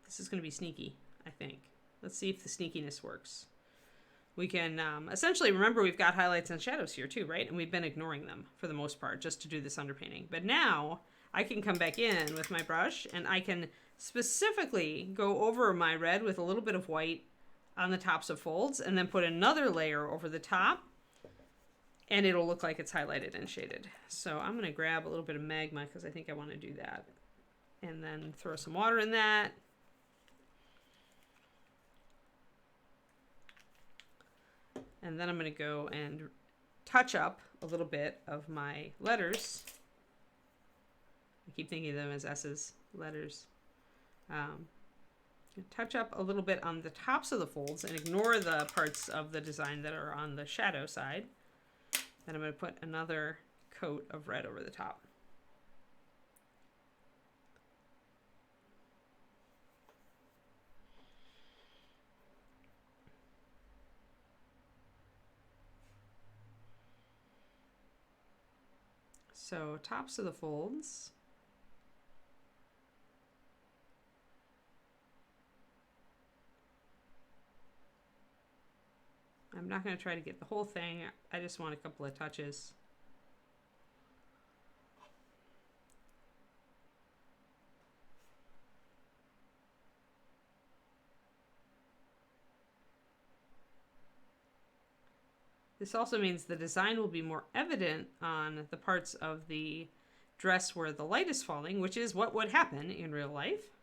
This is going to be sneaky, I think. Let's see if the sneakiness works. We can essentially, remember we've got highlights and shadows here too, right? And we've been ignoring them for the most part just to do this underpainting. But now I can come back in with my brush and I can specifically go over my red with a little bit of white on the tops of folds and then put another layer over the top. And it'll look like it's highlighted and shaded. So I'm going to grab a little bit of magma because I think I want to do that. And then throw some water in that. And then I'm going to go and touch up a little bit of my letters. I keep thinking of them as S's, letters. Touch up a little bit on the tops of the folds and ignore the parts of the design that are on the shadow side. Then I'm going to put another coat of red over the top. So tops of the folds. I'm not going to try to get the whole thing. I just want a couple of touches. This also means the design will be more evident on the parts of the dress where the light is falling, which is what would happen in real life.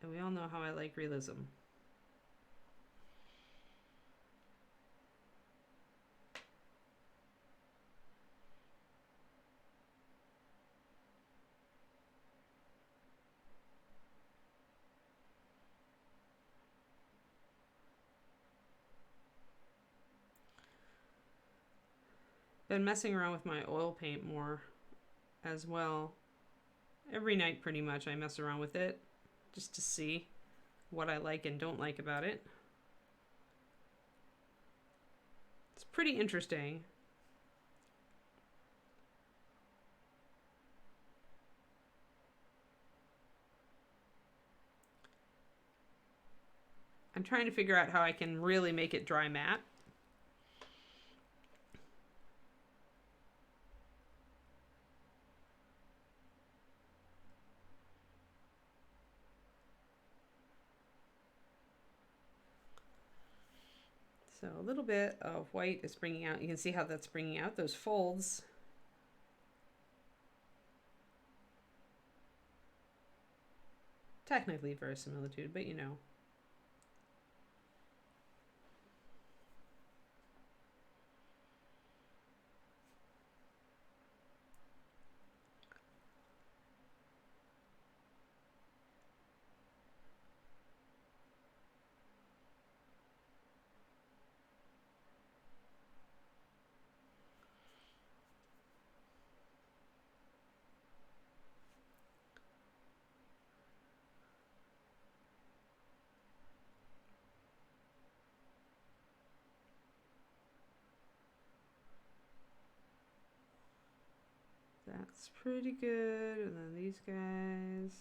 And we all know how I like realism. Been messing around with my oil paint more as well. Every night pretty much I mess around with it just to see what I like and don't like about it. It's pretty interesting. I'm trying to figure out how I can really make it dry matte. So a little bit of white is bringing out, you can see how that's bringing out those folds. Technically verisimilitude, but you know. That's pretty good. And then these guys.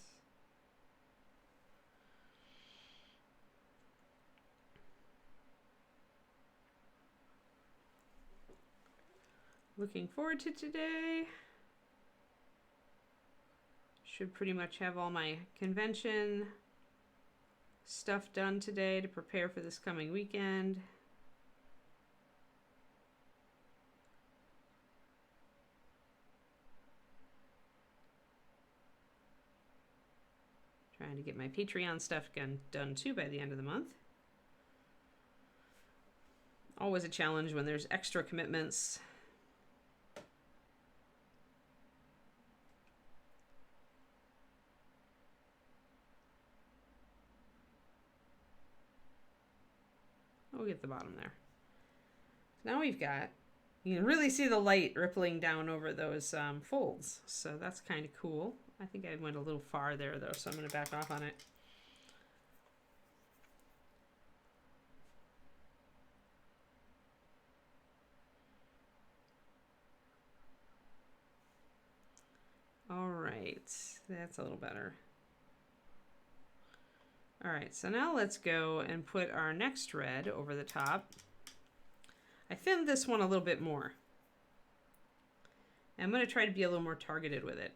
Looking forward to today. Should pretty much have all my convention stuff done today to prepare for this coming weekend. Trying to get my Patreon stuff done too by the end of the month. Always a challenge when there's extra commitments. We'll get the bottom there. Now we've got, you can really see the light rippling down over those folds. So that's kind of cool. I think I went a little far there though, so I'm going to back off on it. All right, that's a little better. All right, so now let's go and put our next red over the top. I thinned this one a little bit more. I'm going to try to be a little more targeted with it.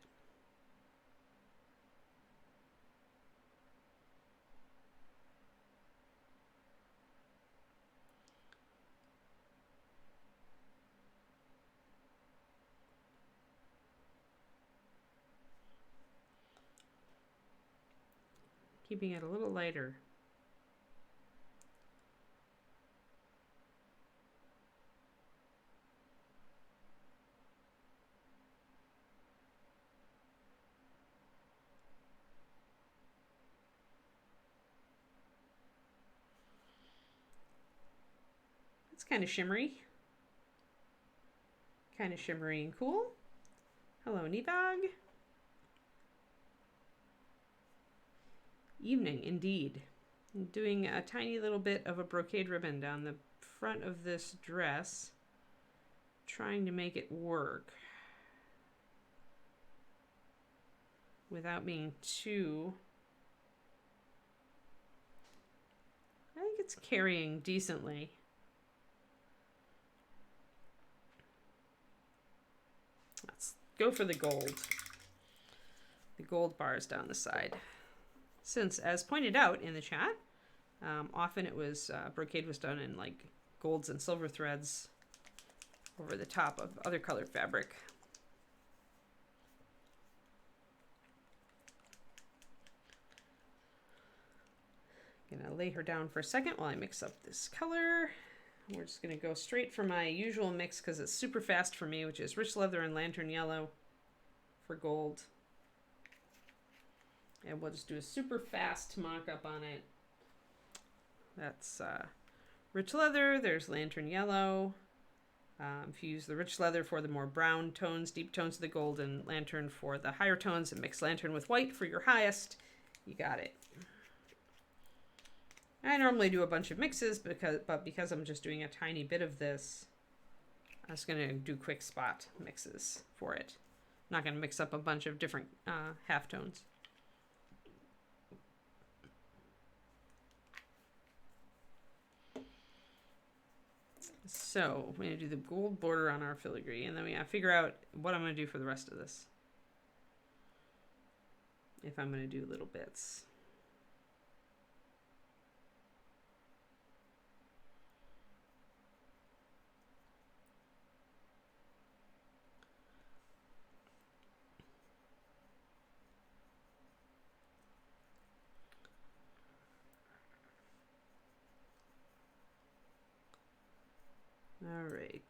Keeping it a little lighter. It's kind of shimmery. Kind of shimmery and cool. Hello, Nivag. Evening, indeed. I'm doing a tiny little bit of a brocade ribbon down the front of this dress, trying to make it work without being too... I think it's carrying decently. Let's go for the gold. The gold bars down the side. Since, as pointed out in the chat, often it was, brocade was done in like golds and silver threads over the top of other colored fabric. Gonna lay her down for a second while I mix up this color. We're just gonna go straight for my usual mix because it's super fast for me, which is rich leather and lantern yellow for gold. And we'll just do a super fast mock-up on it. That's rich leather, there's lantern yellow, If you use the rich leather for the more brown tones, deep tones of the gold, and lantern for the higher tones, and mix lantern with white for your highest, you got it. I normally do a bunch of mixes, but because I'm just doing a tiny bit of this, I'm just going to do quick spot mixes for it. I'm not going to mix up a bunch of different halftones. So we're going to do the gold border on our filigree, and then we got to figure out what I'm going to do for the rest of this. If I'm going to do little bits. All right.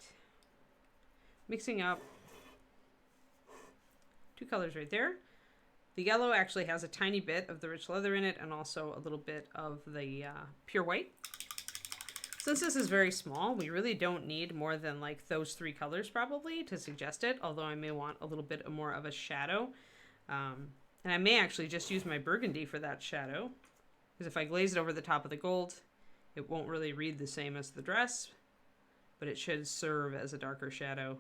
Mixing up 2 colors right there. The yellow actually has a tiny bit of the rich leather in it, and also a little bit of the pure white. Since this is very small, we really don't need more than like those 3 colors probably to suggest it, although I may want a little bit more of a shadow. And I may actually just use my burgundy for that shadow, because if I glaze it over the top of the gold, it won't really read the same as the dress, but it should serve as a darker shadow.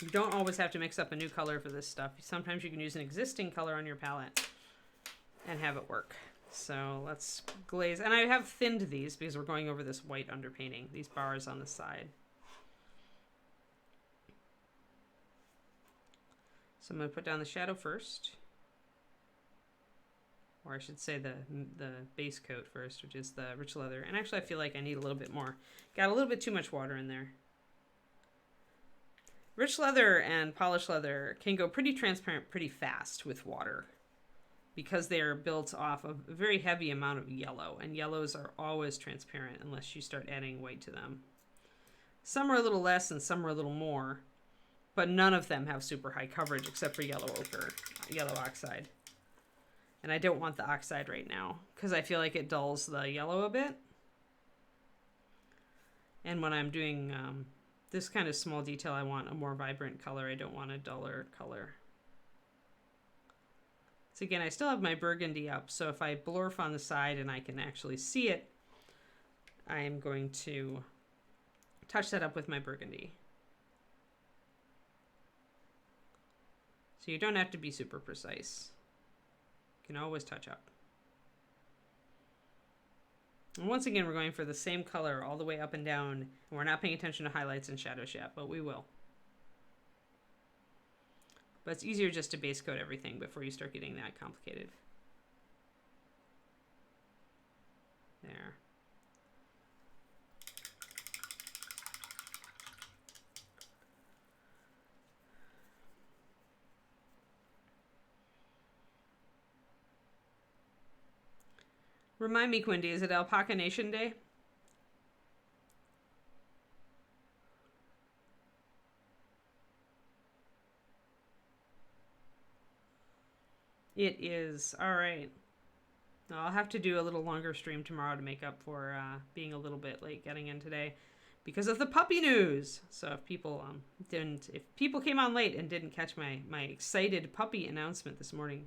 You don't always have to mix up a new color for this stuff. Sometimes you can use an existing color on your palette and have it work. So let's glaze. And I have thinned these because we're going over this white underpainting, these bars on the side. So I'm going to put down the shadow first. Or I should say the base coat first, which is the rich leather. And actually I feel like I need a little bit more. Got a little bit too much water in there. Rich leather and polished leather can go pretty transparent pretty fast with water, because they are built off of a very heavy amount of yellow, and yellows are always transparent unless you start adding white to them. Some are a little less and some are a little more, but none of them have super high coverage except for yellow ochre, yellow oxide. And I don't want the oxide right now because I feel like it dulls the yellow a bit. And when I'm doing this kind of small detail, I want a more vibrant color. I don't want a duller color. So again, I still have my burgundy up, so if I blurf on the side and I can actually see it, I am going to touch that up with my burgundy. So you don't have to be super precise. You can always touch up. And once again, we're going for the same color all the way up and down, and we're not paying attention to highlights and shadows yet, but we will. But it's easier just to base coat everything before you start getting that complicated. There. Remind me, Quindy, is it Alpaca Nation Day? It is. All right. I'll have to do a little longer stream tomorrow to make up for being a little bit late getting in today because of the puppy news. So if people came on late and didn't catch my excited puppy announcement this morning,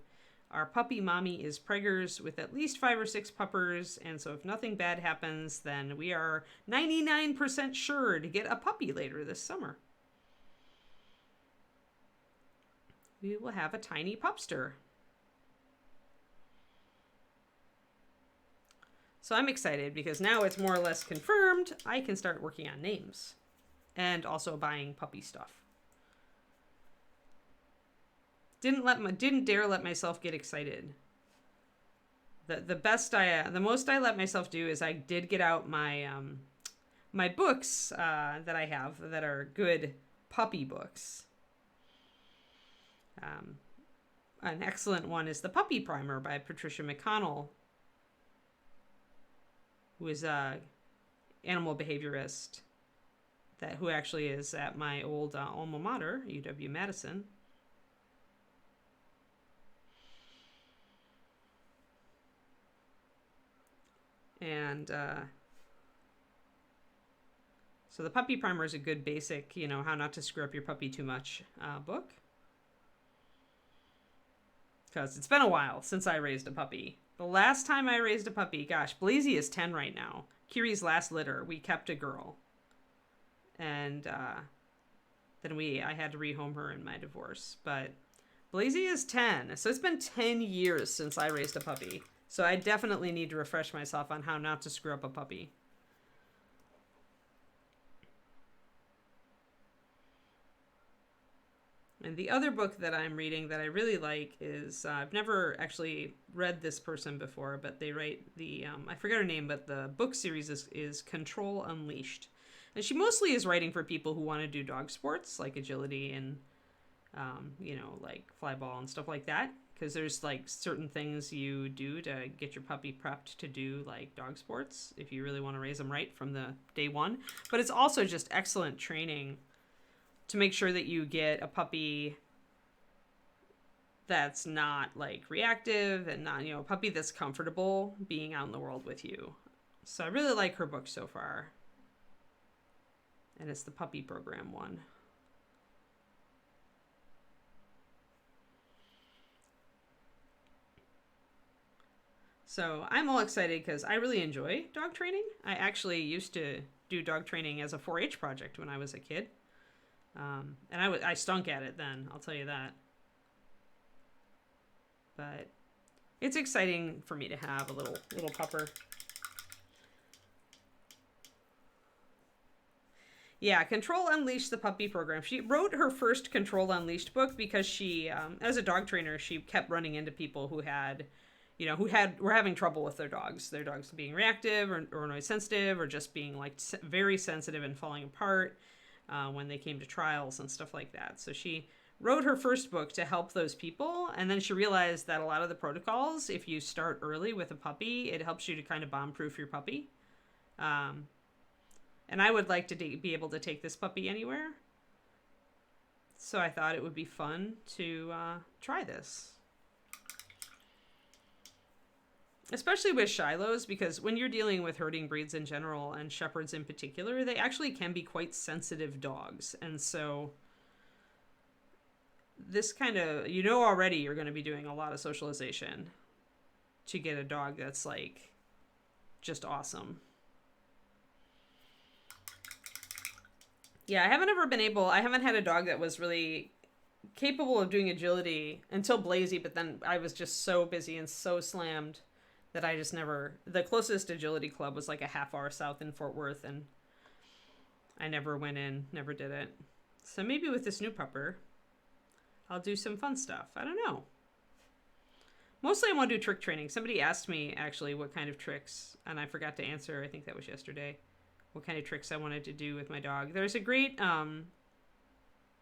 our puppy mommy is preggers with at least 5 or 6 puppers, and so if nothing bad happens, then we are 99% sure to get a puppy later this summer. We will have a tiny pupster. So I'm excited because now it's more or less confirmed. I can start working on names and also buying puppy stuff. Didn't dare let myself get excited. The most I let myself do is I did get out my my books that I have that are good puppy books. An excellent one is the Puppy Primer by Patricia McConnell, who is a animal behaviorist who actually is at my old alma mater, UW-Madison. And So the Puppy Primer is a good basic, how not to screw up your puppy too much book. Because it's been a while since I raised a puppy. The last time I raised a puppy, gosh, Blazy is 10 right now. Kiri's last litter, we kept a girl. And then I had to rehome her in my divorce. But Blazy is 10. So it's been 10 years since I raised a puppy. So I definitely need to refresh myself on how not to screw up a puppy. And the other book that I'm reading that I really like is, I've never actually read this person before, but they write I forget her name, but the book series is Control Unleashed. And she mostly is writing for people who want to do dog sports, like agility and, like fly ball and stuff like that. Because there's like certain things you do to get your puppy prepped to do like dog sports if you really want to raise them right from the day one. But it's also just excellent training to make sure that you get a puppy that's not like reactive and not, a puppy that's comfortable being out in the world with you. So I really like her book so far. And it's the puppy program one. So I'm all excited because I really enjoy dog training. I actually used to do dog training as a 4-H project when I was a kid. And I stunk at it then, I'll tell you that. But it's exciting for me to have a little pupper. Yeah, Control Unleashed, the puppy program. She wrote her first Control Unleashed book because she, as a dog trainer, she kept running into people who had, were having trouble with their dogs being reactive or noise sensitive or just being like very sensitive and falling apart. When they came to trials and stuff like that. So she wrote her first book to help those people, and then she realized that a lot of the protocols, if you start early with a puppy, it helps you to kind of bomb-proof your puppy. And I would like to be able to take this puppy anywhere. So I thought it would be fun to try this. Especially with Shilohs, because when you're dealing with herding breeds in general, and shepherds in particular, they actually can be quite sensitive dogs. And so this kind of, already you're going to be doing a lot of socialization to get a dog that's like just awesome. Yeah, I haven't had a dog that was really capable of doing agility until Blazy, but then I was just so busy and so slammed that I just the closest agility club was like a half hour south in Fort Worth, and I never went in, never did it. So maybe with this new pupper, I'll do some fun stuff. I don't know. Mostly I want to do trick training. Somebody asked me actually what kind of tricks, and I forgot to answer, I think that was yesterday, what kind of tricks I wanted to do with my dog. There's a great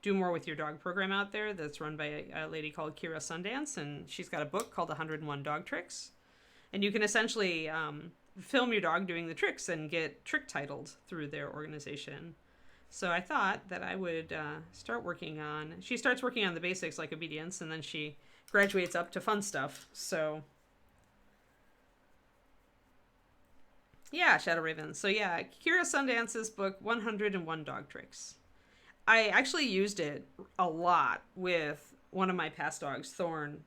Do More With Your Dog program out there that's run by a lady called Kira Sundance, and she's got a book called 101 Dog Tricks. And you can essentially film your dog doing the tricks and get trick titled through their organization. So I thought that I would she starts working on the basics like obedience, and then she graduates up to fun stuff. So yeah, Shadow Raven. So yeah, Kira Sundance's book, 101 Dog Tricks. I actually used it a lot with one of my past dogs, Thorn,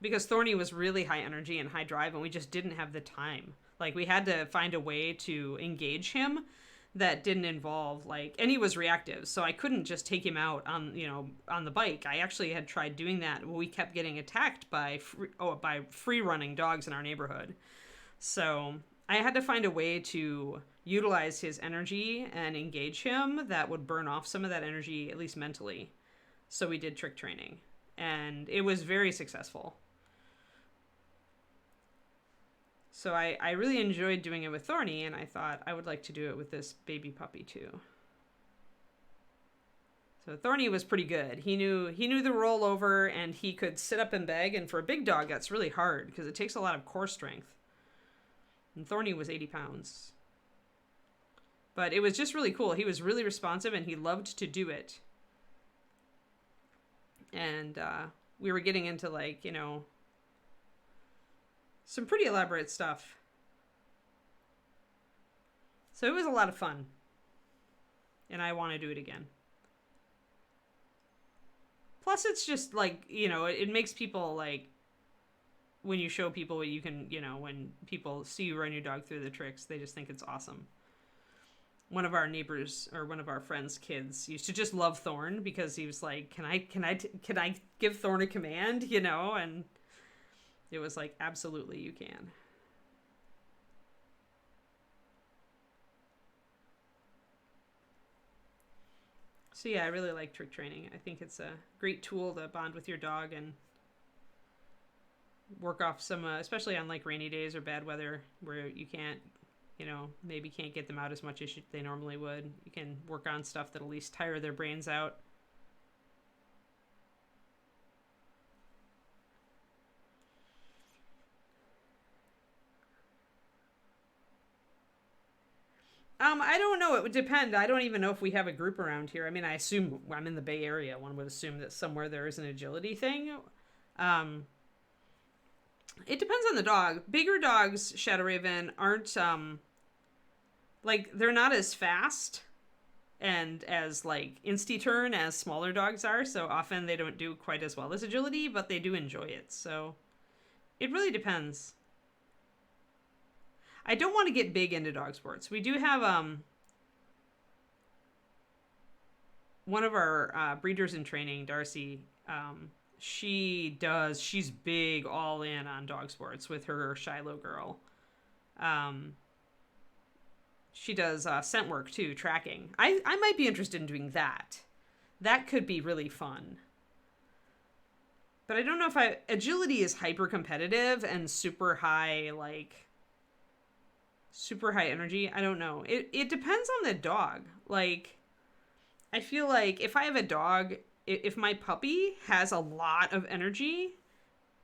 because Thorny was really high energy and high drive, and we just didn't have the time. Like, we had to find a way to engage him that didn't involve, and he was reactive, so I couldn't just take him out on the bike. I actually had tried doing that. We kept getting attacked by free-running dogs in our neighborhood. So I had to find a way to utilize his energy and engage him that would burn off some of that energy, at least mentally. So we did trick training, and it was very successful. So I really enjoyed doing it with Thorny, and I thought I would like to do it with this baby puppy too. So Thorny was pretty good. He knew the rollover, and he could sit up and beg, and for a big dog that's really hard because it takes a lot of core strength. And Thorny was 80 pounds. But it was just really cool. He was really responsive, and he loved to do it. And we were getting into some pretty elaborate stuff. So it was a lot of fun. and I want to do it again. Plus, it's just like, you know, it makes people like, when you show people what you can, you know, when people see you run your dog through the tricks, they just think it's awesome. One of our neighbors, or one of our friends' kids, used to just love Thorn because he was like, can I give Thorn a command, you know? And it was like, absolutely, you can. So yeah, I really like trick training. I think it's a great tool to bond with your dog and work off some, especially on like rainy days or bad weather where you can't, you know, maybe can't get them out as much as they normally would. You can work on stuff that'll at least tire their brains out. I don't know. It would depend. I don't even know if we have a group around here. I mean, I assume I'm in the Bay Area. One would assume that somewhere there is an agility thing. It depends on the dog. Bigger dogs, Shadow Raven, aren't, like, they're not as fast and as, like, insti-turn as smaller dogs are, so often they don't do quite as well as agility, but they do enjoy it, so it really depends. I don't want to get big into dog sports. We do have, one of our breeders in training, Darcy, she's big all in on dog sports with her Shiloh girl. She does scent work too, tracking. I might be interested in doing that. That could be really fun. But I don't know if agility is hyper competitive and super high, like, super high energy. I don't know. It depends on the dog. Like, I feel like if I have a dog, if my puppy has a lot of energy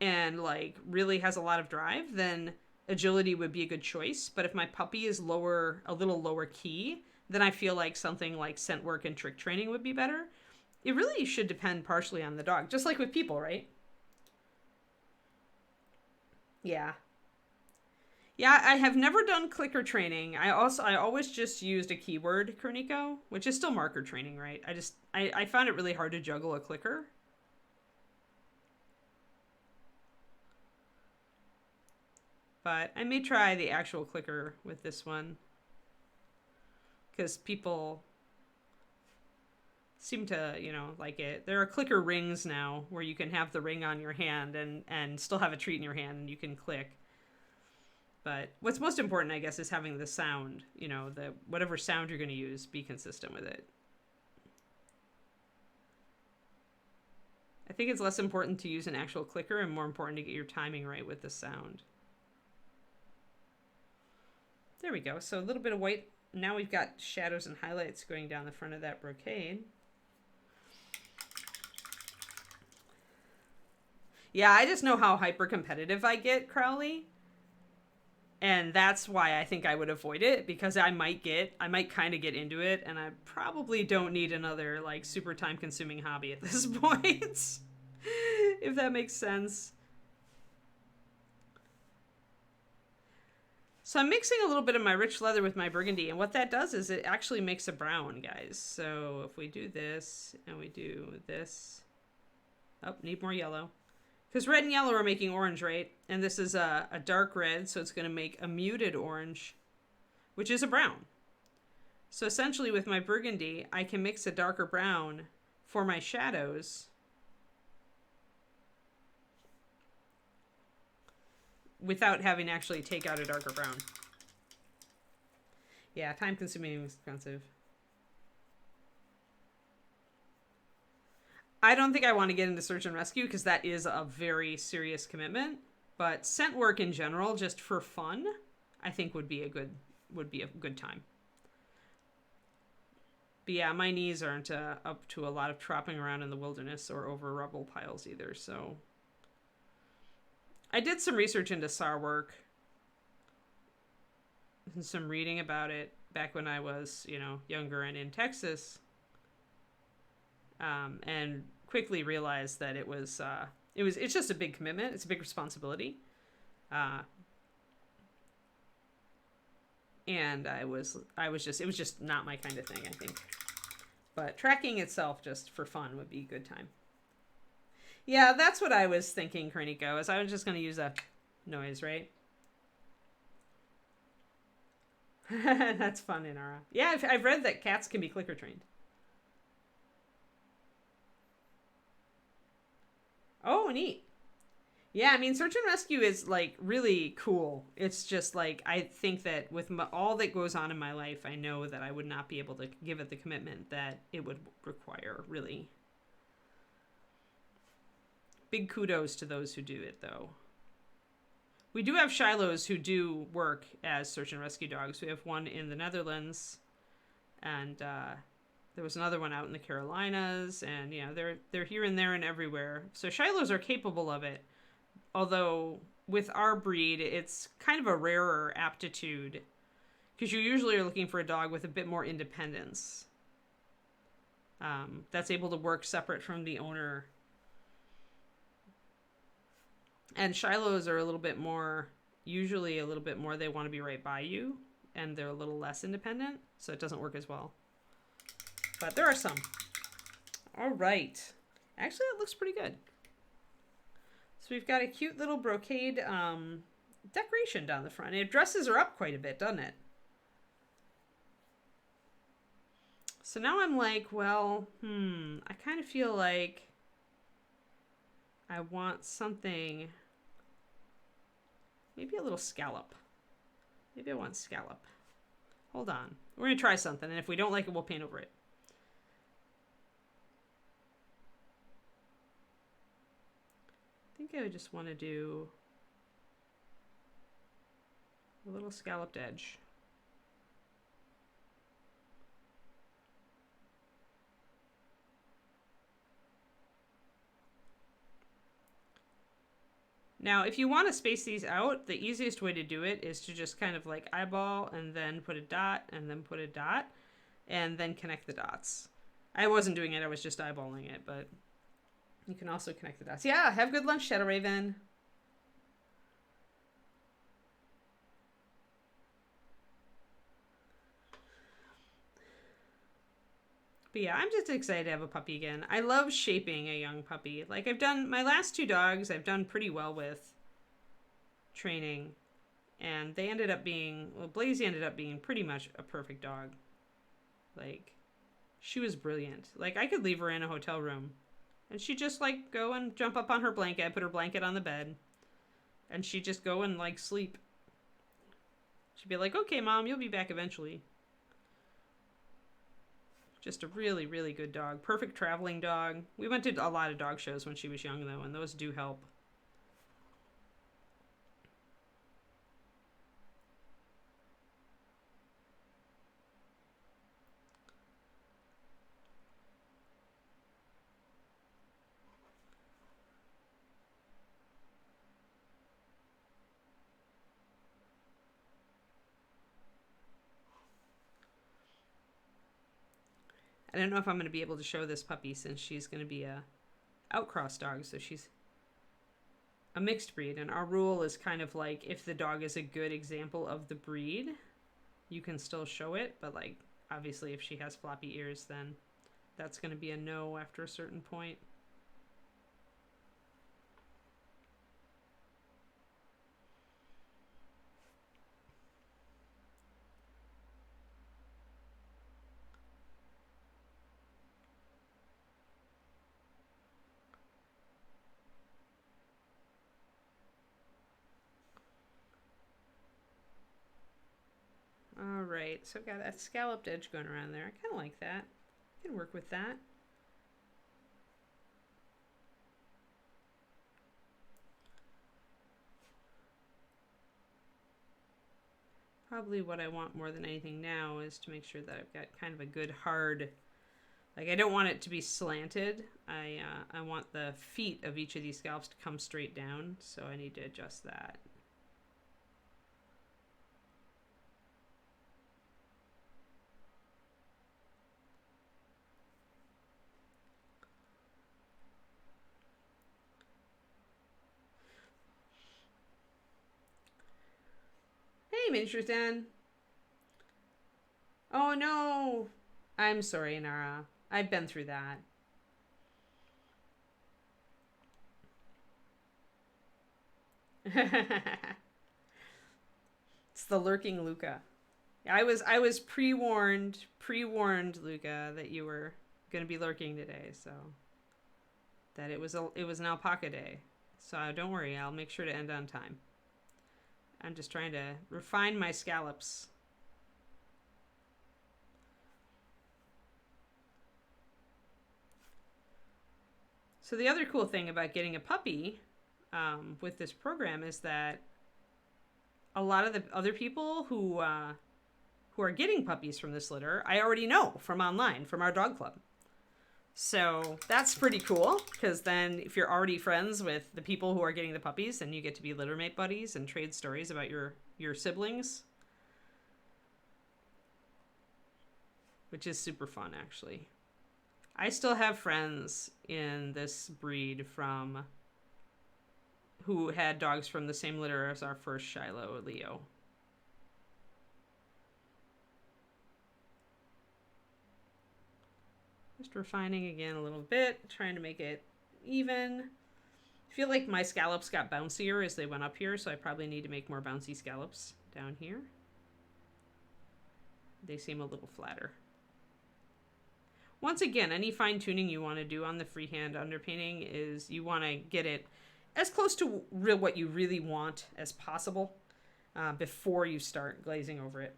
and like really has a lot of drive, then agility would be a good choice. But if my puppy is a little lower key, then I feel like something like scent work and trick training would be better. It really should depend partially on the dog, just like with people, right? Yeah. Yeah, I have never done clicker training. I always just used a keyword, Kerniko, which is still marker training, right? I found it really hard to juggle a clicker. But I may try the actual clicker with this one, because people seem to, you know, like it. There are clicker rings now where you can have the ring on your hand and still have a treat in your hand and you can click. But what's most important, I guess, is having the sound, you know, whatever sound you're going to use, be consistent with it. I think it's less important to use an actual clicker and more important to get your timing right with the sound. There we go. So a little bit of white. Now we've got shadows and highlights going down the front of that brocade. Yeah, I just know how hyper competitive I get, Crowley. And that's why I think I would avoid it, because I might kind of get into it, and I probably don't need another like super time consuming hobby at this point. If that makes sense. So I'm mixing a little bit of my rich leather with my burgundy, and what that does is it actually makes a brown, guys. So if we do this and we do this, need more yellow. Because red and yellow are making orange, right? And this is a dark red, so it's going to make a muted orange, which is a brown. So essentially with my burgundy, I can mix a darker brown for my shadows without having to actually take out a darker brown. Yeah, time consuming and expensive. I don't think I want to get into search and rescue because that is a very serious commitment. But scent work in general, just for fun, I think would be a good time. But yeah, my knees aren't up to a lot of tropping around in the wilderness or over rubble piles either. So I did some research into SAR work and some reading about it back when I was, you know, younger and in Texas. And quickly realized that it's just a big commitment. It's a big responsibility. And it was just not my kind of thing, I think. But tracking itself just for fun would be a good time. Yeah, that's what I was thinking, Kerniko, is I was just going to use a noise, right? That's fun, Inara. Yeah, I've read that cats can be clicker trained. Oh, neat. Yeah, I mean, search and rescue is like really cool. It's just like, I think that with all that goes on in my life, I know that I would not be able to give it the commitment that it would require, really. Big kudos to those who do it, though. We do have Shilohs who do work as search and rescue dogs. We have one in the Netherlands, and there was another one out in the Carolinas, and you know they're here and there and everywhere. So Shilohs are capable of it, although with our breed, it's kind of a rarer aptitude because you usually are looking for a dog with a bit more independence, that's able to work separate from the owner. And Shilohs are a little bit more, usually a little bit more, they want to be right by you, and they're a little less independent, so it doesn't work as well. But there are some. All right. Actually, that looks pretty good. So we've got a cute little brocade decoration down the front. It dresses her up quite a bit, doesn't it? So now I'm like, well, I kind of feel like I want something, maybe a little scallop. Maybe I want scallop. Hold on. We're going to try something, and if we don't like it, we'll paint over it. I think I would just want to do a little scalloped edge. Now, if you want to space these out, the easiest way to do it is to just kind of like eyeball and then put a dot and then put a dot and then connect the dots. I wasn't doing it, I was just eyeballing it, but you can also connect the dots. Yeah, have good lunch, Shadow Raven. But yeah, I'm just excited to have a puppy again. I love shaping a young puppy. Like I've done, my last two dogs I've done pretty well with training. And they ended up being, well, Blazy ended up being pretty much a perfect dog. Like, she was brilliant. Like, I could leave her in a hotel room. And she'd just, like, go and jump up on her blanket, put her blanket on the bed. And she'd just go and, like, sleep. She'd be like, okay, Mom, you'll be back eventually. Just a really, really good dog. Perfect traveling dog. We went to a lot of dog shows when she was young, though, and those do help. I don't know if I'm going to be able to show this puppy since she's going to be a outcross dog, so she's a mixed breed, and our rule is kind of like if the dog is a good example of the breed, you can still show it, but like obviously if she has floppy ears, then that's going to be a no after a certain point. All right, so I've got that scalloped edge going around there. I kind of like that. I can work with that. Probably what I want more than anything now is to make sure that I've got kind of a good hard, like I don't want it to be slanted. I want the feet of each of these scallops to come straight down, so I need to adjust that. Hey, Miniature Dan. Oh no. I'm sorry, Nara. I've been through that. It's the lurking Luca. I was pre-warned, Luca, that you were going to be lurking today, so that it was an alpaca day. So don't worry, I'll make sure to end on time. I'm just trying to refine my scallops. So the other cool thing about getting a puppy with this program is that a lot of the other people who are getting puppies from this litter, I already know from online, from our dog club. So that's pretty cool, because then if you're already friends with the people who are getting the puppies, then you get to be littermate buddies and trade stories about your siblings, which is super fun, actually. I still have friends in this breed who had dogs from the same litter as our first Shiloh, Leo. Just refining again a little bit, trying to make it even. I feel like my scallops got bouncier as they went up here, so I probably need to make more bouncy scallops down here. They seem a little flatter. Once again, any fine tuning you want to do on the freehand underpainting is you want to get it as close to what you really want as possible before you start glazing over it.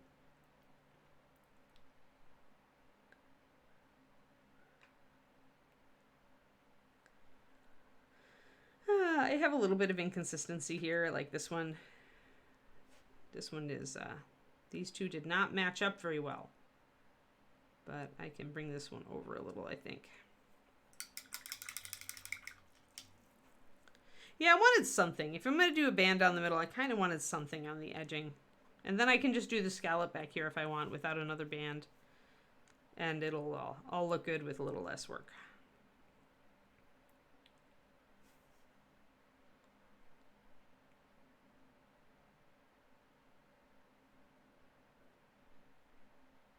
I have a little bit of inconsistency here, like this one. This one is, these two did not match up very well. But I can bring this one over a little, I think. Yeah, I wanted something. If I'm going to do a band down the middle, I kind of wanted something on the edging. And then I can just do the scallop back here if I want without another band. And it'll all look good with a little less work.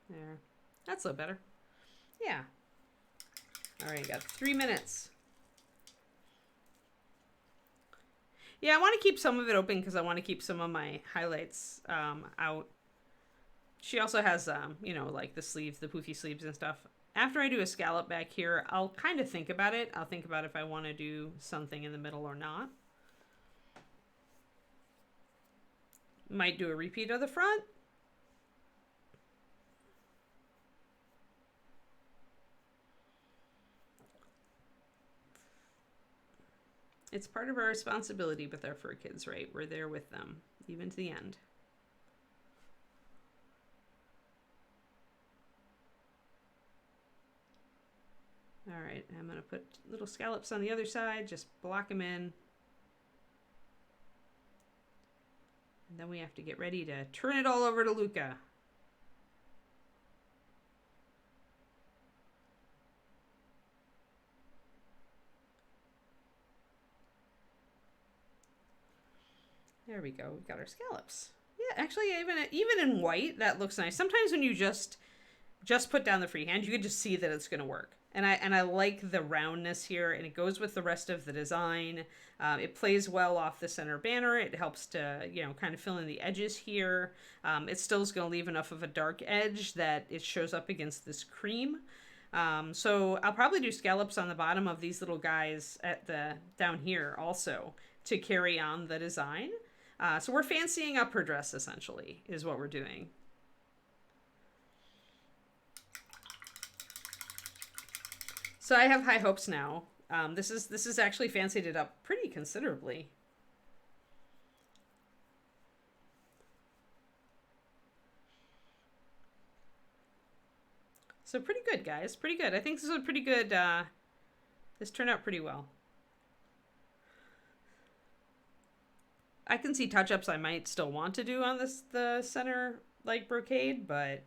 There. That's a little better. Yeah. All right, got 3 minutes. Yeah, I want to keep some of it open because I want to keep some of my highlights out. She also has, you know, like the sleeves, the poofy sleeves and stuff. After I do a scallop back here, I'll kind of think about it. I'll think about if I want to do something in the middle or not. Might do a repeat of the front. It's part of our responsibility with our fur kids, right? We're there with them, even to the end. All right, I'm gonna put little scallops on the other side, just block them in. And then we have to get ready to turn it all over to Luca. There we go. We've got our scallops. Yeah, actually, even in white, that looks nice. Sometimes when you just put down the freehand, you can just see that it's going to work. And I like the roundness here, and it goes with the rest of the design. It plays well off the center banner. It helps to, you know, kind of fill in the edges here. It still is going to leave enough of a dark edge that it shows up against this cream. So I'll probably do scallops on the bottom of these little guys down here also to carry on the design. So we're fancying up her dress, essentially, is what we're doing. So I have high hopes now. This is actually fancied it up pretty considerably. So pretty good, guys. Pretty good. I think this is a pretty good, this turned out pretty well. I can see touch-ups I might still want to do on the center, like, brocade, but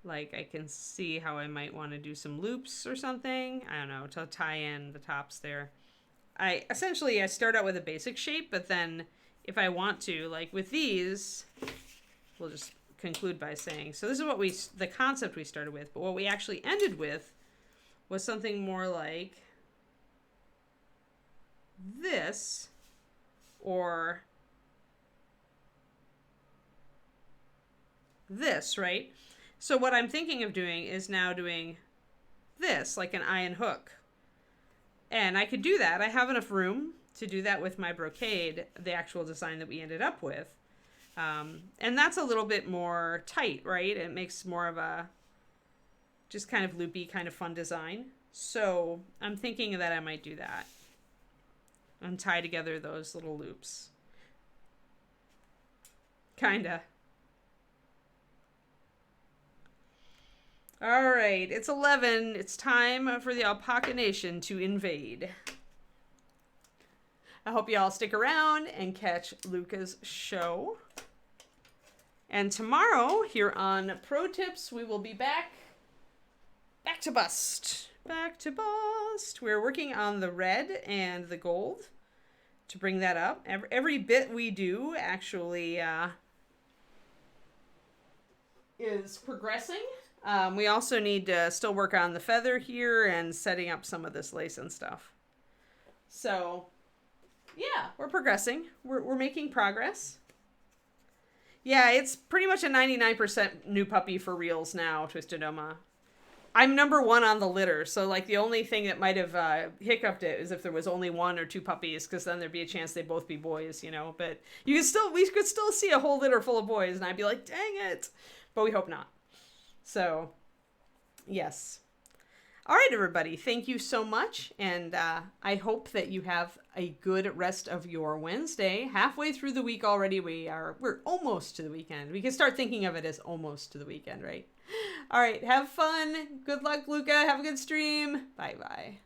like I can see how I might want to do some loops or something. I don't know, to tie in the tops there. I start out with a basic shape, but then if I want to, like with these, we'll just conclude by saying. So this is what the concept we started with, but what we actually ended with was something more like this, or this, right? So what I'm thinking of doing is now doing this, like an eye and hook. And I could do that. I have enough room to do that with my brocade, the actual design that we ended up with. And that's a little bit more tight, right? It makes more of a just kind of loopy, kind of fun design. So I'm thinking that I might do that and tie together those little loops. Kinda. All right, it's 11. It's time for the Alpaca Nation to invade. I hope you all stick around and catch Luca's show. And tomorrow, here on Pro Tips, we will be back to bust. Back to bust. We're working on the red and the gold to bring that up. Every bit we do actually is progressing. We also need to still work on the feather here and setting up some of this lace and stuff. So, yeah, we're progressing. We're making progress. Yeah, it's pretty much a 99% new puppy for reals now, Twisted Oma. I'm number 1 on the litter, so like the only thing that might have hiccuped it is if there was only 1 or 2 puppies, because then there'd be a chance they'd both be boys, you know. But we could still see a whole litter full of boys, and I'd be like, dang it. But we hope not. So, yes. All right, everybody. Thank you so much. And I hope that you have a good rest of your Wednesday. Halfway through the week already. We're almost to the weekend. We can start thinking of it as almost to the weekend, right? All right. Have fun. Good luck, Luca. Have a good stream. Bye-bye.